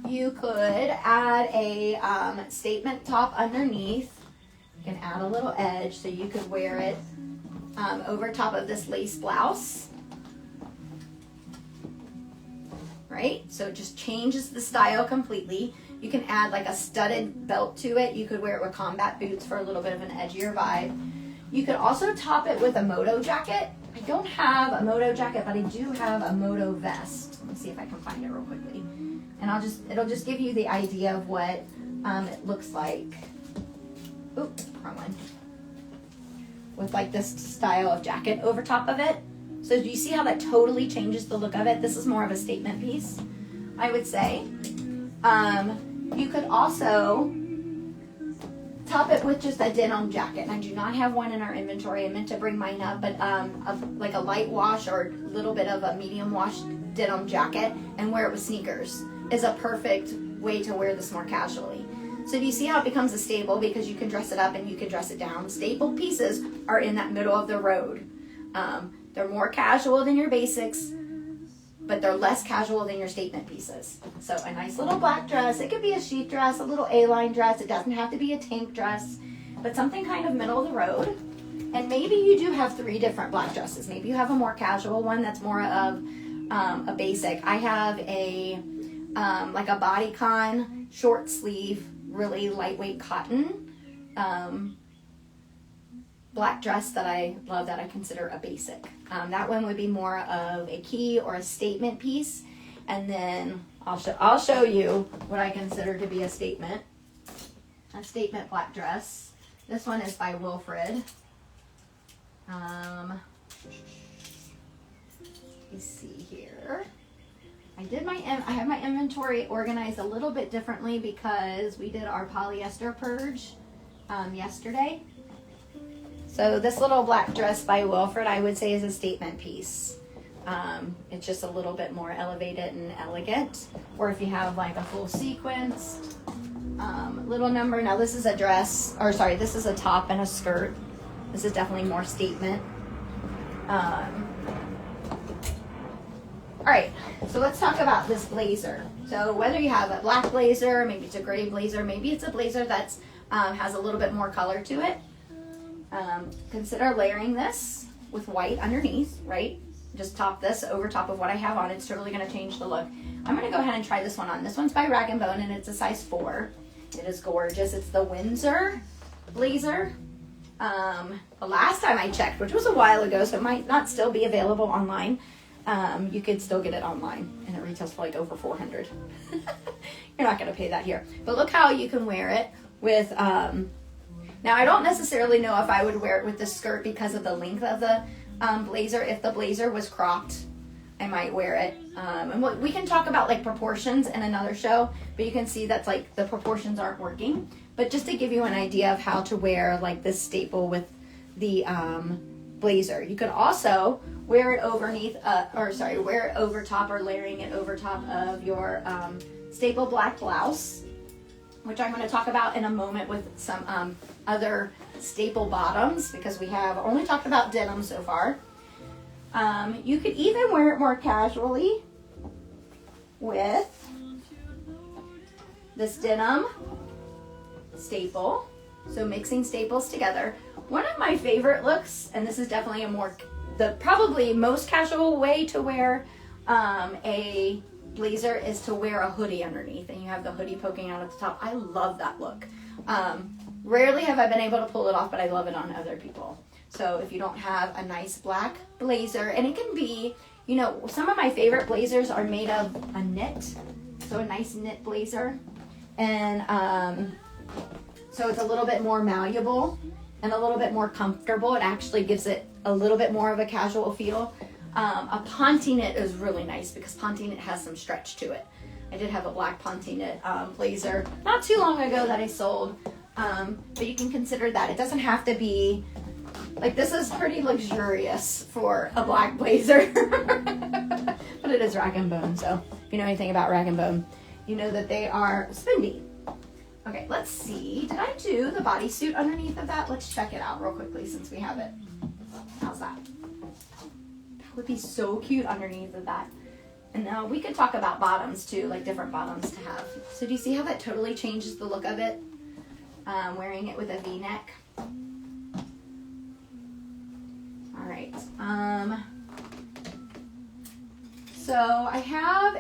You could add a statement top underneath. You can add a little edge so you could wear it over top of this lace blouse. Right? So it just changes the style completely. You can add like a studded belt to it. You could wear it with combat boots for a little bit of an edgier vibe. You could also top it with a moto jacket. I don't have a moto jacket, but I do have a moto vest. Let me see if I can find it real quickly. And it'll just give you the idea of what it looks like. Oops, wrong one. With like this style of jacket over top of it. So do you see how that totally changes the look of it? This is more of a statement piece, I would say. You could also top it with just a denim jacket. And I do not have one in our inventory. I meant to bring mine up, but like a light wash or a little bit of a medium wash denim jacket and wear it with sneakers is a perfect way to wear this more casually. So do you see how it becomes a staple because you can dress it up and you can dress it down? Staple pieces are in that middle of the road. They're more casual than your basics, but they're less casual than your statement pieces. So a nice little black dress. It could be a sheath dress, a little A-line dress. It doesn't have to be a tank dress, but something kind of middle of the road. And maybe you do have 3 different black dresses. Maybe you have a more casual one that's more of a basic. I have a like a bodycon short sleeve, really lightweight cotton black dress that I love, that I consider a basic. That one would be more of a key or a statement piece. And then I'll show you what I consider to be a statement black dress. This one is by Wilfred. Let me see here. I have my inventory organized a little bit differently because we did our polyester purge yesterday. So this little black dress by Wilfred, I would say, is a statement piece. It's just a little bit more elevated and elegant. Or if you have like a full sequence, little number. Now this is a dress, or sorry, this is a top and a skirt. This is definitely more statement. All right, so let's talk about this blazer. So whether you have a black blazer, maybe it's a gray blazer, maybe it's a blazer that's has a little bit more color to it. Consider layering this with white underneath, right? Just top this over top of what I have on. It's totally going to change the look. I'm going to go ahead and try this one on. This one's by Rag & Bone, and it's a size 4. It is gorgeous. It's the Windsor blazer. The last time I checked, which was a while ago, so it might not still be available online. You could still get it online, and it retails for like over $400. You're not going to pay that here. But look how you can wear it with Now, I don't necessarily know if I would wear it with the skirt because of the length of the blazer. If the blazer was cropped, I might wear it. And we can talk about like proportions in another show, but you can see that's like the proportions aren't working. But just to give you an idea of how to wear like this staple with the blazer. You could also wear it underneath, wear it over top or layering it over top of your staple black blouse, which I'm going to talk about in a moment with some other staple bottoms, because we have only talked about denim so far. You could even wear it more casually with this denim staple. So mixing staples together. One of my favorite looks, and this is definitely the probably most casual way to wear a blazer, is to wear a hoodie underneath, and you have the hoodie poking out at the top. I love that look. Rarely have I been able to pull it off, but I love it on other people. So if you don't have a nice black blazer, and it can be, you know, some of my favorite blazers are made of a knit, so a nice knit blazer, and so it's a little bit more malleable and a little bit more comfortable. It actually gives it a little bit more of a casual feel. A ponte knit is really nice because ponte knit has some stretch to it. I did have a black ponte knit blazer not too long ago that I sold, but you can consider that. It doesn't have to be, like, this is pretty luxurious for a black blazer, but it is rag and bone, so if you know anything about rag and bone, you know that they are spendy. Okay, let's see. Did I do the bodysuit underneath of that? Let's check it out real quickly since we have it. How's that? That would be so cute underneath of that. And we could talk about bottoms too, like different bottoms to have. So do you see how that totally changes the look of it? Wearing it with a V-neck. All right. So I have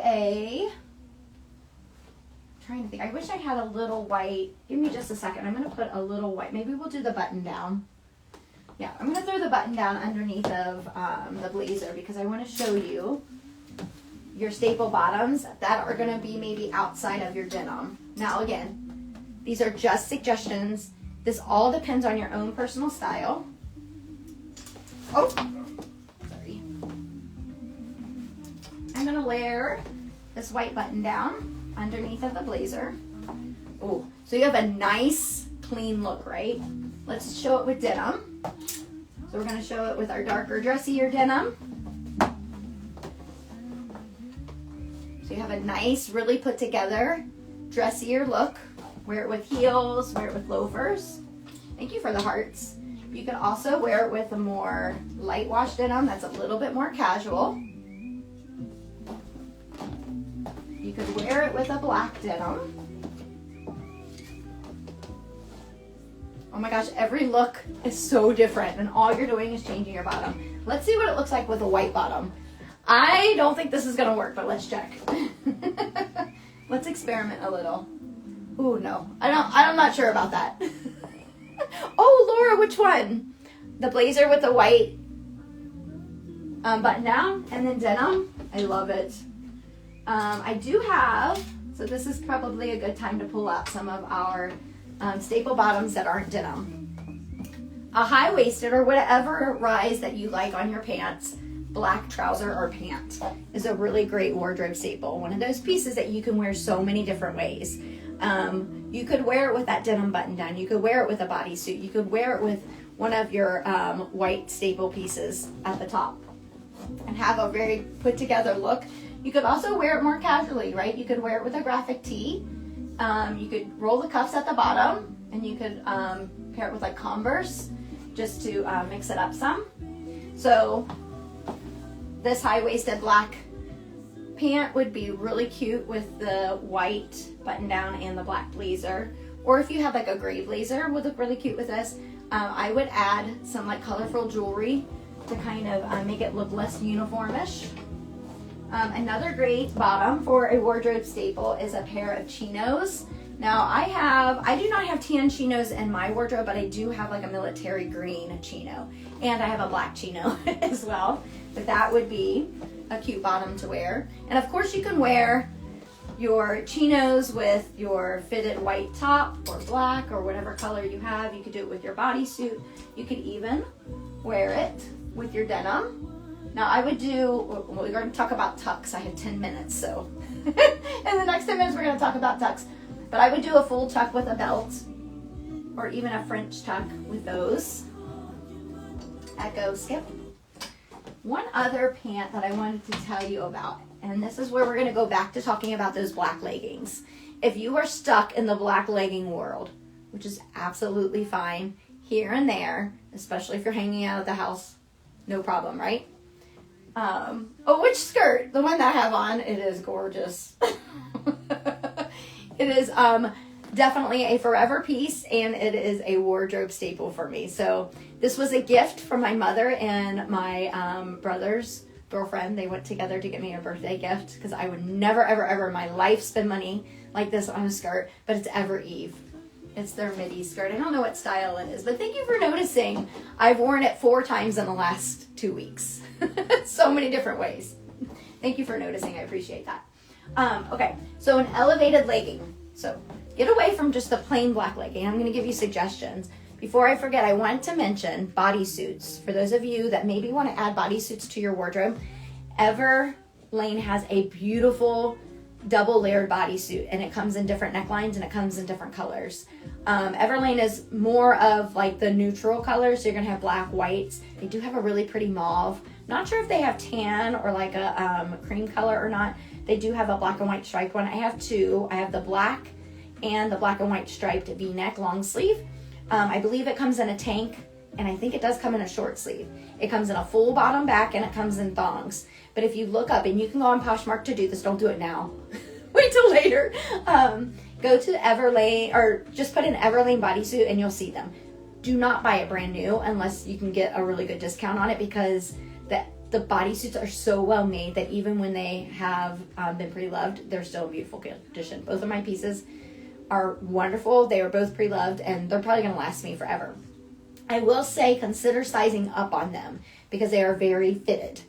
trying to think. I wish I had a little white. Give me just a second. I'm going to put a little white. Maybe we'll do the button down. Yeah, I'm going to throw the button down underneath of the blazer because I want to show you your staple bottoms that are going to be maybe outside of your denim. Now, again, these are just suggestions. This all depends on your own personal style. Oh, sorry. I'm going to layer this white button down underneath of the blazer. Oh, so you have a nice clean look, right? Let's show it with denim. So we're going to show it with our darker, dressier denim. So you have a nice, really put together, dressier look. Wear it with heels, wear it with loafers. Thank you for the hearts. You can also wear it with a more light wash denim that's a little bit more casual. You could wear it with a black denim. Oh my gosh, every look is so different and all you're doing is changing your bottom. Let's see what it looks like with a white bottom. I don't think this is gonna work, but let's check. Let's experiment a little. Ooh, no, I'm not sure about that. Oh, Laura, which one? The blazer with the white button down and then denim. I love it. I do have, so this is probably a good time to pull out some of our staple bottoms that aren't denim. A high-waisted or whatever rise that you like on your pants, black trouser or pant is a really great wardrobe staple. One of those pieces that you can wear so many different ways. You could wear it with that denim button down. You could wear it with a bodysuit. You could wear it with one of your white staple pieces at the top and have a very put together look. You could also wear it more casually, right? You could wear it with a graphic tee. You could roll the cuffs at the bottom, and you could pair it with like Converse just to mix it up some. So this high-waisted black pant would be really cute with the white button down and the black blazer. Or if you have like a gray blazer, would look really cute with this. I would add some like colorful jewelry to kind of make it look less uniformish. Another great bottom for a wardrobe staple is a pair of chinos. Now I do not have tan chinos in my wardrobe, but I do have like a military green chino, and I have a black chino as well. But that would be a cute bottom to wear. And of course you can wear your chinos with your fitted white top or black or whatever color you have. You could do it with your bodysuit. You could even wear it with your denim. Now I would do, we're going to talk about tucks. I have 10 minutes, so in the next 10 minutes we're going to talk about tucks. But I would do a full tuck with a belt or even a French tuck with those. Echo skip. One other pant that I wanted to tell you about, and this is where we're going to go back to talking about those black leggings. If you are stuck in the black legging world, which is absolutely fine here and there, especially if you're hanging out at the house, no problem, right? Oh, which skirt? The one that I have on, it is gorgeous. It is definitely a forever piece, and it is a wardrobe staple for me. So this was a gift from my mother and my brother's girlfriend. They went together to get me a birthday gift because I would never, ever, ever in my life spend money like this on a skirt, but it's Ever Eve. It's their midi skirt. I don't know what style it is, but thank you for noticing. I've worn it 4 times in the last 2 weeks. So many different ways. Thank you for noticing. I appreciate that. Okay, so an elevated legging. So get away from just the plain black legging. I'm going to give you suggestions. Before I forget, I want to mention bodysuits. For those of you that maybe want to add bodysuits to your wardrobe, Everlane has a beautiful double layered bodysuit, and it comes in different necklines and it comes in different colors. Everlane is more of like the neutral colors, so you're gonna have black, whites. They do have a really pretty mauve. Not sure if they have tan or like a cream color or not. They do have a black and white striped one. I have 2. I have the black and the black and white striped V-neck long sleeve. I believe it comes in a tank, and I think it does come in a short sleeve. It comes in a full bottom back, and it comes in thongs. But if you look up, and you can go on Poshmark to do this, don't do it now. Wait till later. Go to Everlane, or just put in Everlane bodysuit, and you'll see them. Do not buy it brand new unless you can get a really good discount on it, because the bodysuits are so well made that even when they have been pre-loved, they're still in beautiful condition. Both of my pieces are wonderful. They are both pre-loved, and they're probably going to last me forever. I will say consider sizing up on them because they are very fitted.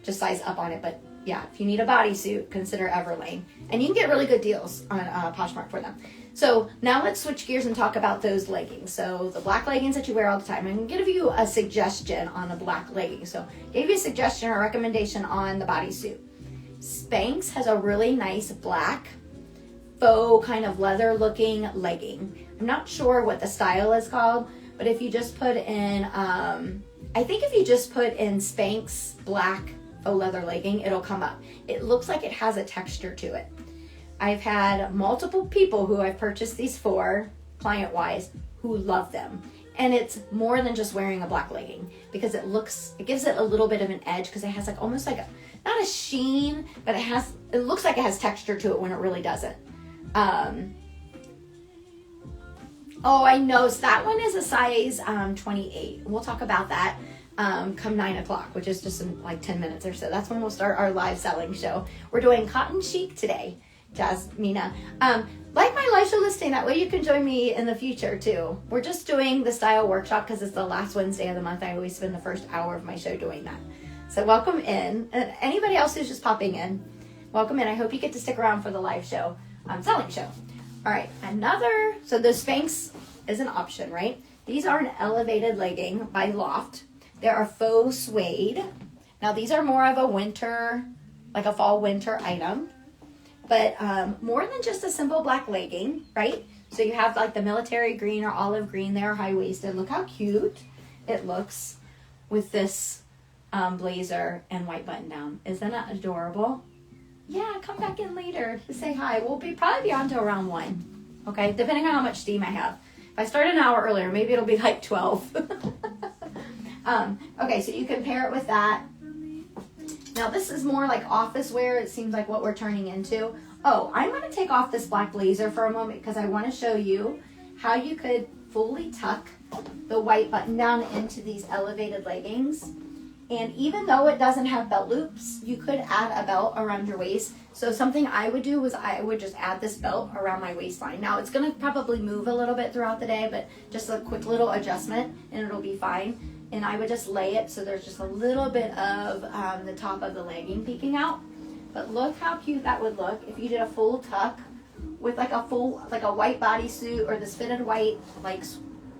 Just size up on it. But yeah, if you need a bodysuit, consider Everlane. And you can get really good deals on Poshmark for them. So now let's switch gears and talk about those leggings. So the black leggings that you wear all the time. I'm going to give you a suggestion on a black legging. So I gave you a suggestion or recommendation on the bodysuit. Spanx has a really nice black faux kind of leather looking legging. I'm not sure what the style is called, but if you just put in, I think if you just put in Spanx black faux leather legging, it'll come up. It looks like it has a texture to it. I've had multiple people who I've purchased these for, client-wise, who love them. And it's more than just wearing a black legging because it gives it a little bit of an edge because it has like almost like not a sheen, but it looks like it has texture to it when it really doesn't. Oh, I know. So that one is a size 28. We'll talk about that come 9 o'clock, which is just in like 10 minutes or so. That's when we'll start our live selling show. We're doing cotton chic today, Jasmina. Like my live show listing, that way you can join me in the future too. We're just doing the style workshop because it's the last Wednesday of the month. I always spend the first hour of my show doing that. So welcome in. And anybody else who's just popping in, welcome in. I hope you get to stick around for the live show, selling show. All right, so the Spanx is an option, right? These are an elevated legging by Loft. They are faux suede. Now these are more of a winter, like a fall winter item, but more than just a simple black legging, right? So you have like the military green or olive green there, high-waisted. Look how cute it looks with this blazer and white button down. Isn't that adorable? Yeah, come back in later to say hi. We'll probably be on till around 1, okay? Depending on how much steam I have. If I start an hour earlier, maybe it'll be like 12. Okay, so you can pair it with that. Now this is more like office wear. It seems like what we're turning into. Oh, I'm going to take off this black blazer for a moment because I want to show you how you could fully tuck the white button down into these elevated leggings. And even though it doesn't have belt loops, you could add a belt around your waist. So something I would do was I would just add this belt around my waistline. Now it's going to probably move a little bit throughout the day, but just a quick little adjustment and it'll be fine. And I would just lay it so there's just a little bit of the top of the legging peeking out. But look how cute that would look if you did a full tuck with like a white bodysuit or this fitted white, like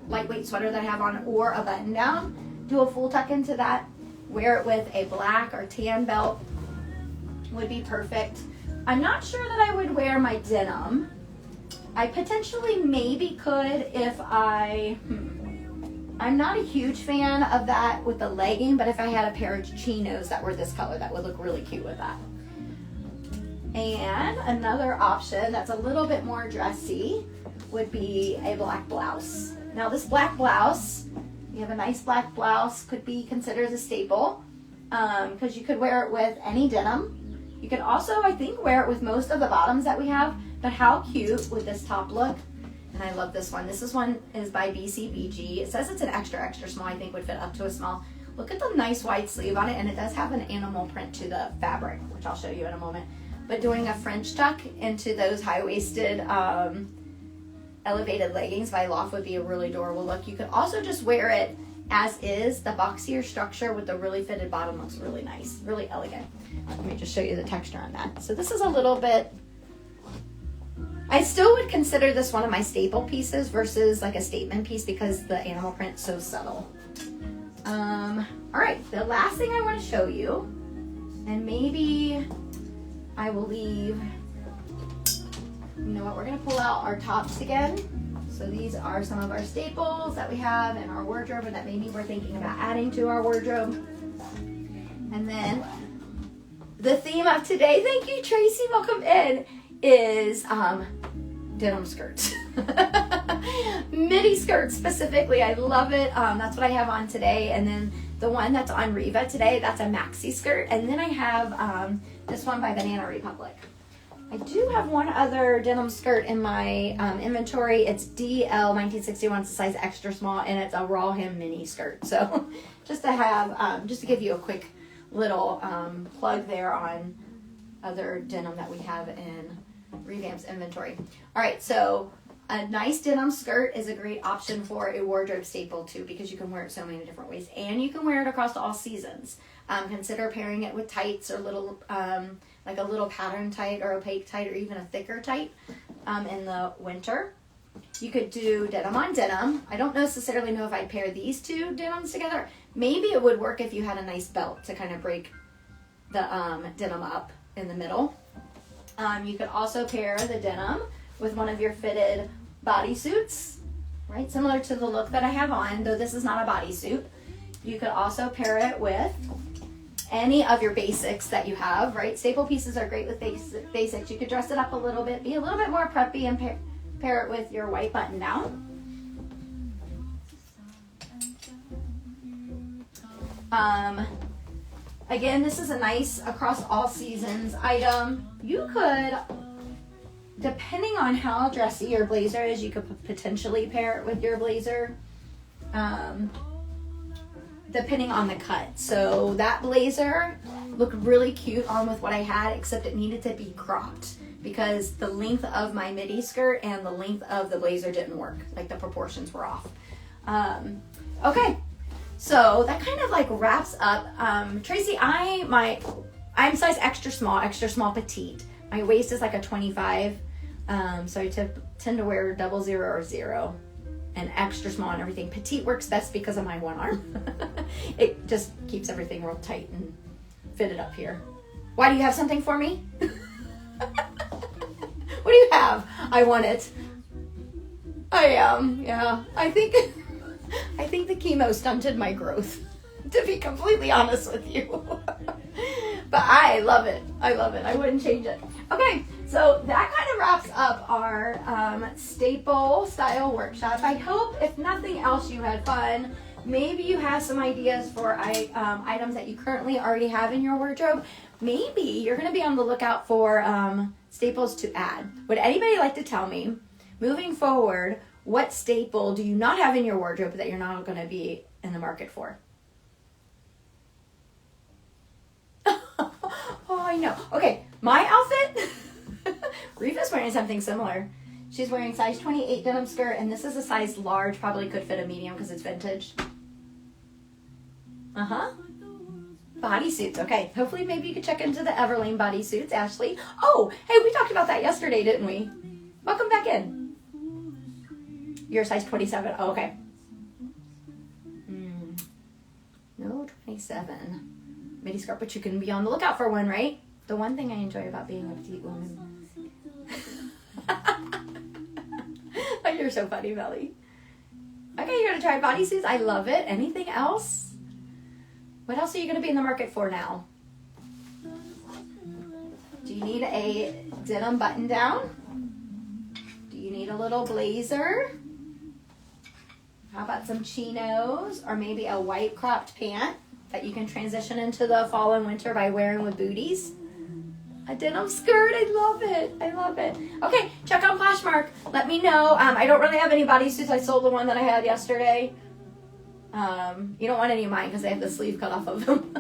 lightweight sweater that I have on, or a button down. Do a full tuck into that. Wear it with a black or tan belt. Would be perfect. I'm not sure that I would wear my denim. I potentially maybe could if I'm not a huge fan of that with the legging, but if I had a pair of chinos that were this color, that would look really cute with that. And another option that's a little bit more dressy would be a black blouse. Now this black blouse, you have a nice black blouse, could be considered a staple because you could wear it with any denim. You could also, I think, wear it with most of the bottoms that we have, but how cute would this top look? And I love this one. This one is by BCBG. It says it's an extra, extra small. I think would fit up to a small. Look at the nice wide sleeve on it, and it does have an animal print to the fabric, which I'll show you in a moment. But doing a French tuck into those high-waisted elevated leggings by Loft would be a really adorable look. You could also just wear it as is. The boxier structure with the really fitted bottom looks really nice, really elegant. Let me just show you the texture on that. So this is a little bit, I still would consider this one of my staple pieces versus like a statement piece because the animal print's so subtle. All right, the last thing I want to show you, and maybe I will leave, you know what, we're gonna pull out our tops again. So these are some of our staples that we have in our wardrobe and that maybe we're thinking about adding to our wardrobe. And then the theme of today, thank you Tracy, welcome in, is denim skirts. Midi skirts specifically, I love it. That's what I have on today. And then the one that's on Reva today, that's a maxi skirt. And then I have this one by Banana Republic. I do have one other denim skirt in my inventory. It's DL 1961, it's a size extra small, and it's a raw hem mini skirt. So just to have, just to give you a quick little plug there on other denim that we have in ReVampt's inventory. All right, so a nice denim skirt is a great option for a wardrobe staple too, because you can wear it so many different ways, and you can wear it across all seasons. Consider pairing it with tights or little, like a little pattern tight or opaque tight or even a thicker tight in the winter. You could do denim on denim. I don't necessarily know if I'd pair these two denims together. Maybe it would work if you had a nice belt to kind of break the denim up in the middle. You could also pair the denim with one of your fitted bodysuits, right? Similar to the look that I have on, though this is not a bodysuit. You could also pair it with any of your basics that you have, right? Staple pieces are great with basics. You could dress it up a little bit, be a little bit more preppy, and pair it with your white button down. Again, this is a nice across all seasons item. You could, depending on how dressy your blazer is, you could potentially pair it with your blazer. Depending on the cut. So that blazer looked really cute on with what I had, except it needed to be cropped because the length of my midi skirt and the length of the blazer didn't work. Like the proportions were off. Okay, so that kind of like wraps up. Tracy, I'm size extra small petite. My waist is like a 25, so I tend to wear 00 or 0. And extra small and everything. Petite works best because of my one arm. It just keeps everything real tight and fitted up here. Why do you have something for me? What do you have? I want it. I am, yeah. I think the chemo stunted my growth, to be completely honest with you. But I love it. I love it. I wouldn't change it. Okay, so that kind of wraps up our staple style workshop. I hope, if nothing else, you had fun. Maybe you have some ideas for items that you currently already have in your wardrobe. Maybe you're going to be on the lookout for staples to add. Would anybody like to tell me, moving forward, what staple do you not have in your wardrobe that you're not going to be in the market for? Oh, I know. Okay, my outfit, Reva's wearing something similar. She's wearing size 28 denim skirt, and this is a size large, probably could fit a medium because it's vintage. Bodysuits, okay. Hopefully maybe you could check into the Everlane bodysuits, Ashley. Oh, hey, we talked about that yesterday, didn't we? Welcome back in. You're size 27. Oh, okay. No, 27. Midi skirt, but you can be on the lookout for one, right? The one thing I enjoy about being a petite woman. Oh, you're so funny, Melly. Okay, you're gonna try bodysuits. I love it. Anything else? What else are you gonna be in the market for now? Do you need a denim button down? Do you need a little blazer? How about some chinos or maybe a white cropped pant that you can transition into the fall and winter by wearing with booties? A denim skirt, I love it. I love it. Okay, check out Poshmark. Let me know. I don't really have any bodysuits. I sold the one that I had yesterday. You don't want any of mine because I have the sleeve cut off of them.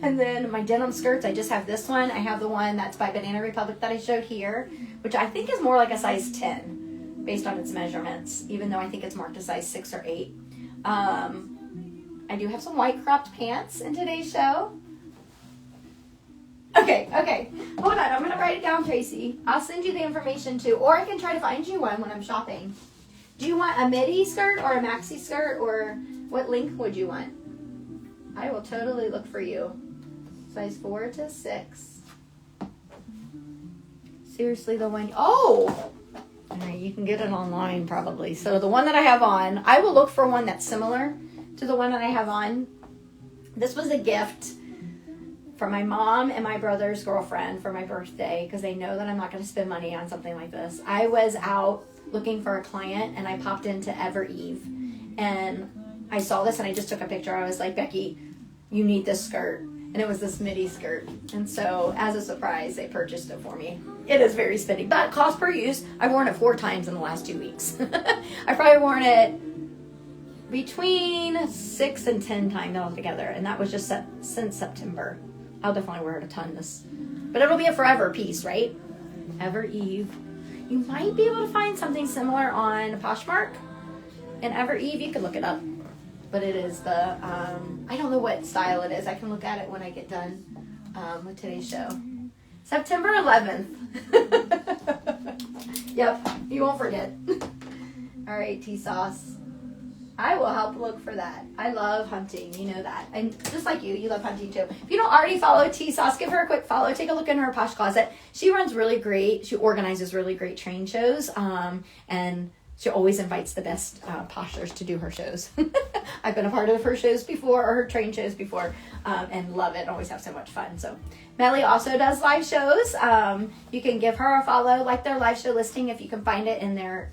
And then my denim skirts, I just have this one. I have the one that's by Banana Republic that I showed here, which I think is more like a size 10 based on its measurements, even though I think it's marked a size 6 or 8. I do have some white cropped pants in today's show. Okay. Hold on. I'm going to write it down, Tracy. I'll send you the information too, or I can try to find you one when I'm shopping. Do you want a midi skirt or a maxi skirt, or what length would you want? I will totally look for you. Size 4 to 6. Seriously, the one... Oh! All right, you can get it online probably. So the one that I have on, I will look for one that's similar to the one that I have on. This was a gift for my mom and my brother's girlfriend for my birthday because they know that I'm not going to spend money on something like this. I was out looking for a client and I popped into Eve and I saw this and I just took a picture. I was like, Becky, you need this skirt. And it was this midi skirt. And so as a surprise, they purchased it for me. It is very spinning, but cost per use, I've worn it 4 times in the last 2 weeks. I've probably worn it between 6 and 10 times altogether. And that was just since September. I'll definitely wear it a ton but it'll be a forever piece, right? Eve. You might be able to find something similar on Poshmark. And Eve, you can look it up. But it is the, I don't know what style it is. I can look at it when I get done with today's show. September 11th. Yep, you won't forget. All right, T-Sauce. I will help look for that. I love hunting, you know that. And just like you love hunting too. If you don't already follow T-Sauce, give her a quick follow. Take a look in her Posh Closet. She runs really great. She organizes really great train shows. And she always invites the best poshers to do her shows. I've been a part of her shows before, or her train shows before, and love it. Always have so much fun. So Melly also does live shows. You can give her a follow, like their live show listing if you can find it in their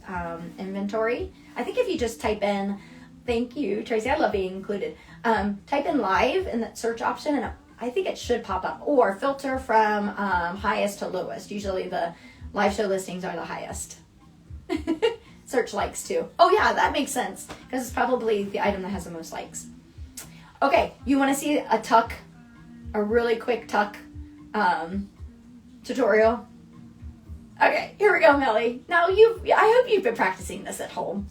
inventory. I think if you just type in, thank you, Tracy, I love being included. Type in live in the search option, and I think it should pop up. Or filter from highest to lowest. Usually the live show listings are the highest. Search likes too. Oh yeah, that makes sense because it's probably the item that has the most likes. Okay, you want to see a tuck, a really quick tuck tutorial? Okay, here we go, Melly. Now I hope you've been practicing this at home.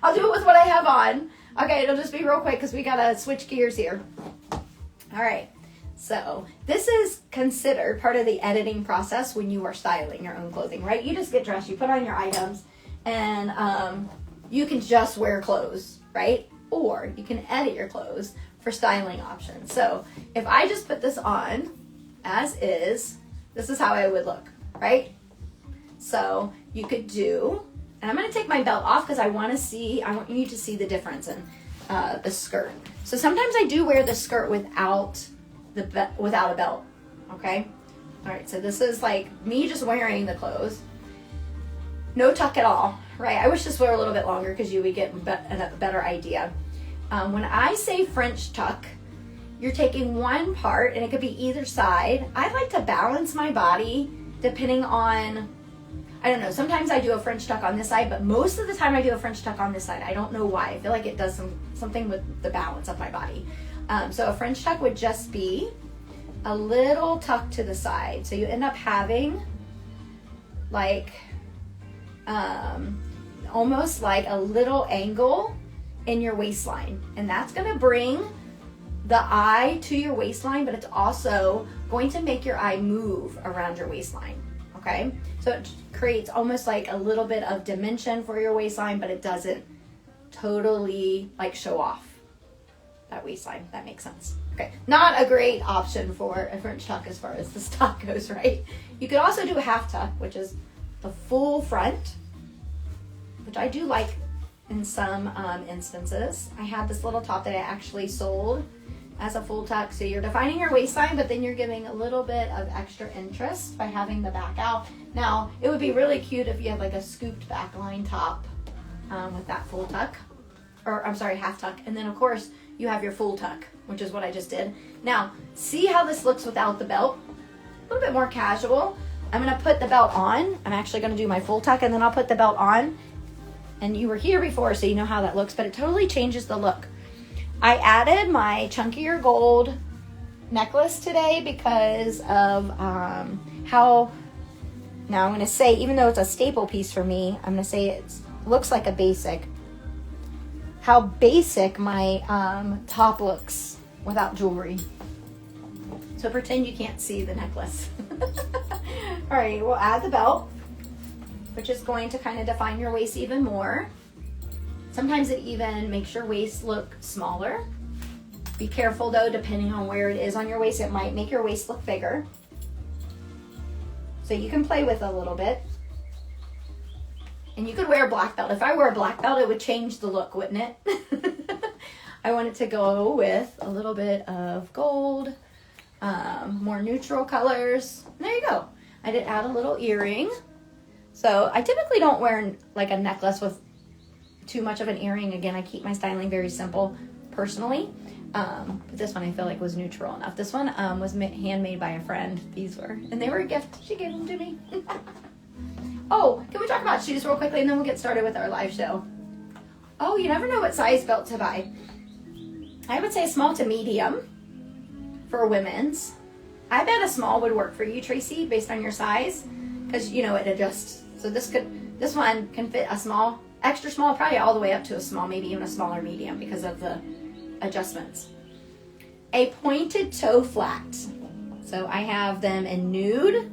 I'll do it with what I have on. Okay, it'll just be real quick because we gotta switch gears here. All right. So this is considered part of the editing process when you are styling your own clothing, right? You just get dressed, you put on your items, and you can just wear clothes, right? Or you can edit your clothes for styling options. So if I just put this on as is, this is how I would look, right? So you could do, and I'm going to take my belt off because I want you to see the difference in the skirt. So sometimes I do wear the skirt without a belt, okay? All right, so this is like me just wearing the clothes. No tuck at all, right? I wish this were a little bit longer because you would get a better idea. When I say French tuck, you're taking one part, and it could be either side. I like to balance my body depending on, I don't know, sometimes I do a French tuck on this side, but most of the time I do a French tuck on this side. I don't know why. I feel like it does something with the balance of my body. So a French tuck would just be a little tuck to the side. So you end up having like almost like a little angle in your waistline. And that's going to bring the eye to your waistline, but it's also going to make your eye move around your waistline, okay? So it creates almost like a little bit of dimension for your waistline, but it doesn't totally like show off that waistline, if that makes sense. Okay, not a great option for a French tuck as far as the stock goes, right? You could also do a half tuck, which is the full front, which I do like in some instances. I had this little top that I actually sold as a full tuck. So you're defining your waistline, but then you're giving a little bit of extra interest by having the back out. Now, it would be really cute if you had like a scooped back line top with that full tuck, or I'm sorry, half tuck. And then of course you have your full tuck, which is what I just did. Now, see how this looks without the belt? A little bit more casual. I'm gonna put the belt on. I'm actually gonna do my full tuck and then I'll put the belt on. And you were here before, so you know how that looks, but it totally changes the look. I added my chunkier gold necklace today because of how, now I'm gonna say, even though it's a staple piece for me, I'm gonna say it looks like a basic, how basic my top looks without jewelry. So pretend you can't see the necklace. All right, we'll add the belt, which is going to kind of define your waist even more. Sometimes it even makes your waist look smaller. Be careful though, depending on where it is on your waist, it might make your waist look bigger. So you can play with it a little bit. And you could wear a black belt. If I wear a black belt, it would change the look, wouldn't it? I wanted to go with a little bit of gold, more neutral colors. And there you go. I did add a little earring. So I typically don't wear like a necklace with too much of an earring. Again, I keep my styling very simple personally. But this one I feel like was neutral enough. This one was handmade by a friend. These were, and they were a gift. She gave them to me. Oh, can we talk about shoes real quickly and then we'll get started with our live show? Oh, you never know what size belt to buy. I would say small to medium for women's. I bet a small would work for you, Tracy, based on your size, because you know it adjusts. So this one can fit a small, extra small, probably all the way up to a small, maybe even a smaller medium because of the adjustments. A pointed toe flat. So I have them in nude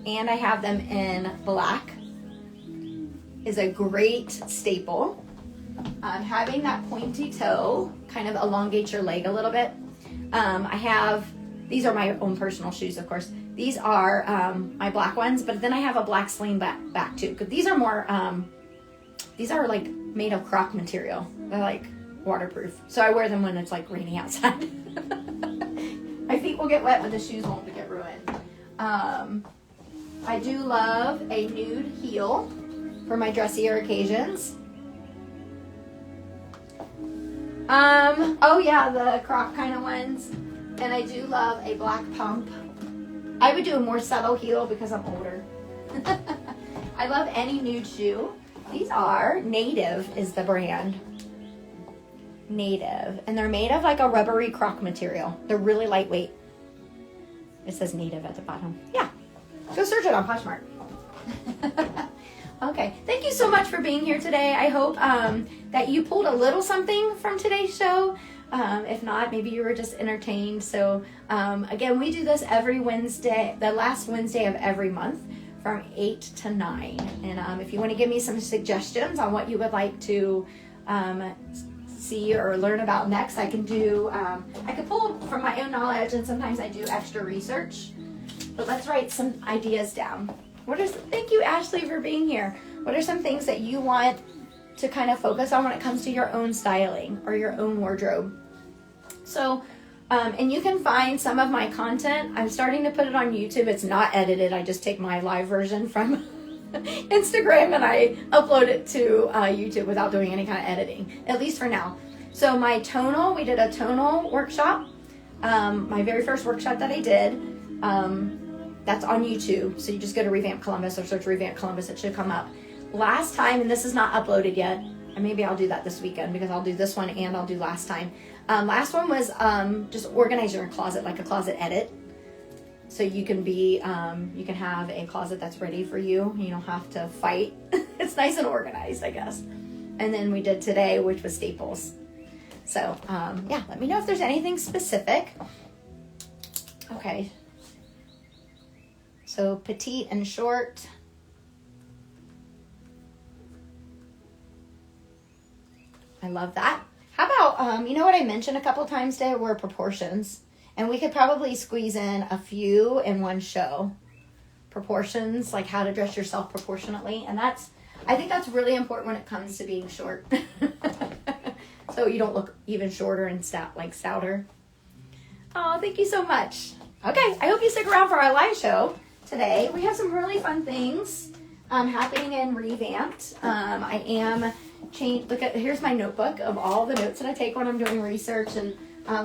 and I have them in black. Is a great staple. Having that pointy toe kind of elongates your leg a little bit. These are my own personal shoes, of course. These are my black ones, but then I have a black sling back too. Because these are more, these are like made of croc material. They're like waterproof. So I wear them when it's like raining outside. My feet will get wet, but the shoes won't get ruined. I do love a nude heel for my dressier occasions. Oh yeah, the croc kind of ones. And I do love a black pump. I would do a more subtle heel because I'm older. I love any nude shoe. These are Native is the brand. Native. And they're made of like a rubbery croc material. They're really lightweight. It says Native at the bottom. Yeah. Go search it on Poshmark. Okay. Thank you so much for being here today. I hope that you pulled a little something from today's show. If not, maybe you were just entertained. So again, we do this every Wednesday, the last Wednesday of every month from 8 to 9. And if you want to give me some suggestions on what you would like to see or learn about next, I can do, I could pull from my own knowledge, and sometimes I do extra research. But let's write some ideas down. Thank you, Ashley, for being here. What are some things that you want to kind of focus on when it comes to your own styling or your own wardrobe? So, and you can find some of my content. I'm starting to put it on YouTube. It's not edited. I just take my live version from Instagram and I upload it to YouTube without doing any kind of editing, at least for now. So my tonal, we did a tonal workshop. My very first workshop that I did, that's on YouTube. So you just go to ReVampt Columbus or search ReVampt Columbus. It should come up. Last time, and this is not uploaded yet, and maybe I'll do that this weekend because I'll do this one and I'll do last time. Last one was just organize your closet, like a closet edit. So you can be, you can have a closet that's ready for you. You don't have to fight. It's nice and organized, I guess. And then we did today, which was staples. So, yeah, let me know if there's anything specific. Okay. So petite and short. I love that. How about, you know what I mentioned a couple times today were proportions. And we could probably squeeze in a few in one show. Proportions, like how to dress yourself proportionately. And I think that's really important when it comes to being short. So you don't look even shorter and stouter. Oh, thank you so much. Okay, I hope you stick around for our live show today. We have some really fun things happening in ReVampt. I am here's my notebook of all the notes that I take when I'm doing research and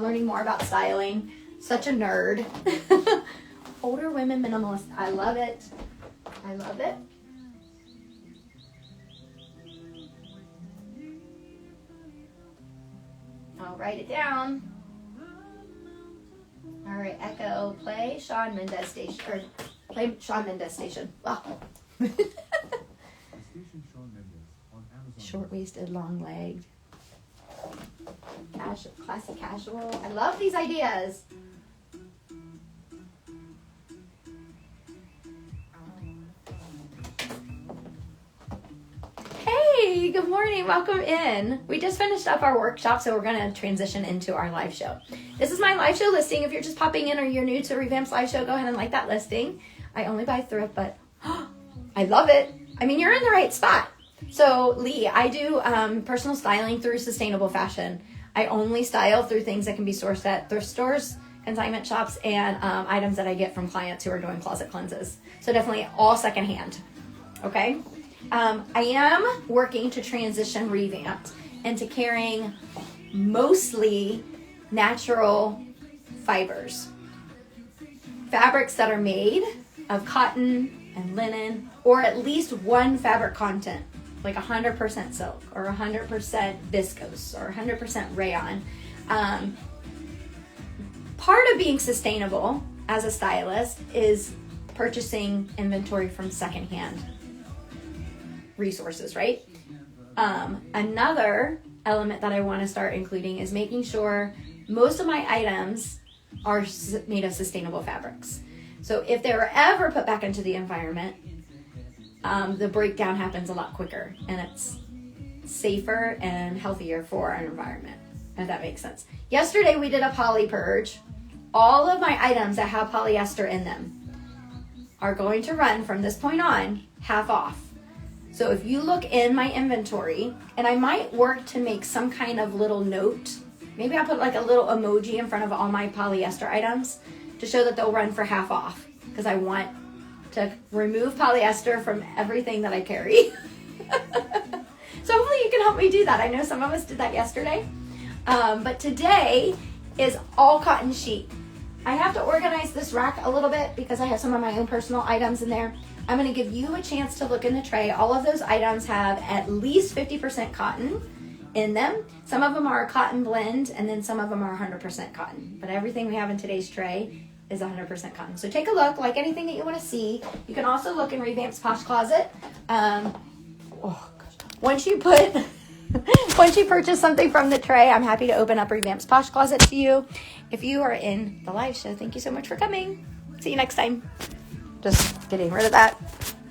learning more about styling. Such a nerd. Older women minimalist. I love it. I love it. I'll write it down. All right, Echo, play Shawn Mendes Station. Or play Shawn Mendes Station. Wow. Short-waisted, long-legged. Classy casual. I love these ideas. Hey, good morning. Welcome in. We just finished up our workshop, so we're going to transition into our live show. This is my live show listing. If you're just popping in or you're new to ReVampt's live show, go ahead and like that listing. I only buy thrift, but I love it. I mean, you're in the right spot. So, Lee, I do personal styling through sustainable fashion. I only style through things that can be sourced at thrift stores, consignment shops, and items that I get from clients who are doing closet cleanses. So definitely all secondhand. Okay? I am working to transition ReVampt into carrying mostly natural fibers. Fabrics that are made of cotton and linen, or at least one fabric content, like 100% silk or 100% viscose or 100% rayon. Part of being sustainable as a stylist is purchasing inventory from secondhand resources, right? Another element that I want to start including is making sure most of my items are made of sustainable fabrics. So if they were ever put back into the environment, the breakdown happens a lot quicker and it's safer and healthier for our environment, if that makes sense. Yesterday we did a poly purge. All of my items that have polyester in them are going to run from this point on half off. So if you look in my inventory, and I might work to make some kind of little note, maybe I'll put like a little emoji in front of all my polyester items to show that they'll run for half off, because I want to remove polyester from everything that I carry. So hopefully you can help me do that. I know some of us did that yesterday. But today is all cotton sheet. I have to organize this rack a little bit because I have some of my own personal items in there. I'm going to give you a chance to look in the tray. All of those items have at least 50% cotton in them. Some of them are a cotton blend, and then some of them are 100% cotton. But everything we have in today's tray is 100% cotton. So take a look, like anything that you want to see. You can also look in ReVampt's Posh Closet. Once you purchase something from the tray, I'm happy to open up ReVampt's Posh Closet to you. If you are in the live show, thank you so much for coming. See you next time. Just getting rid of that.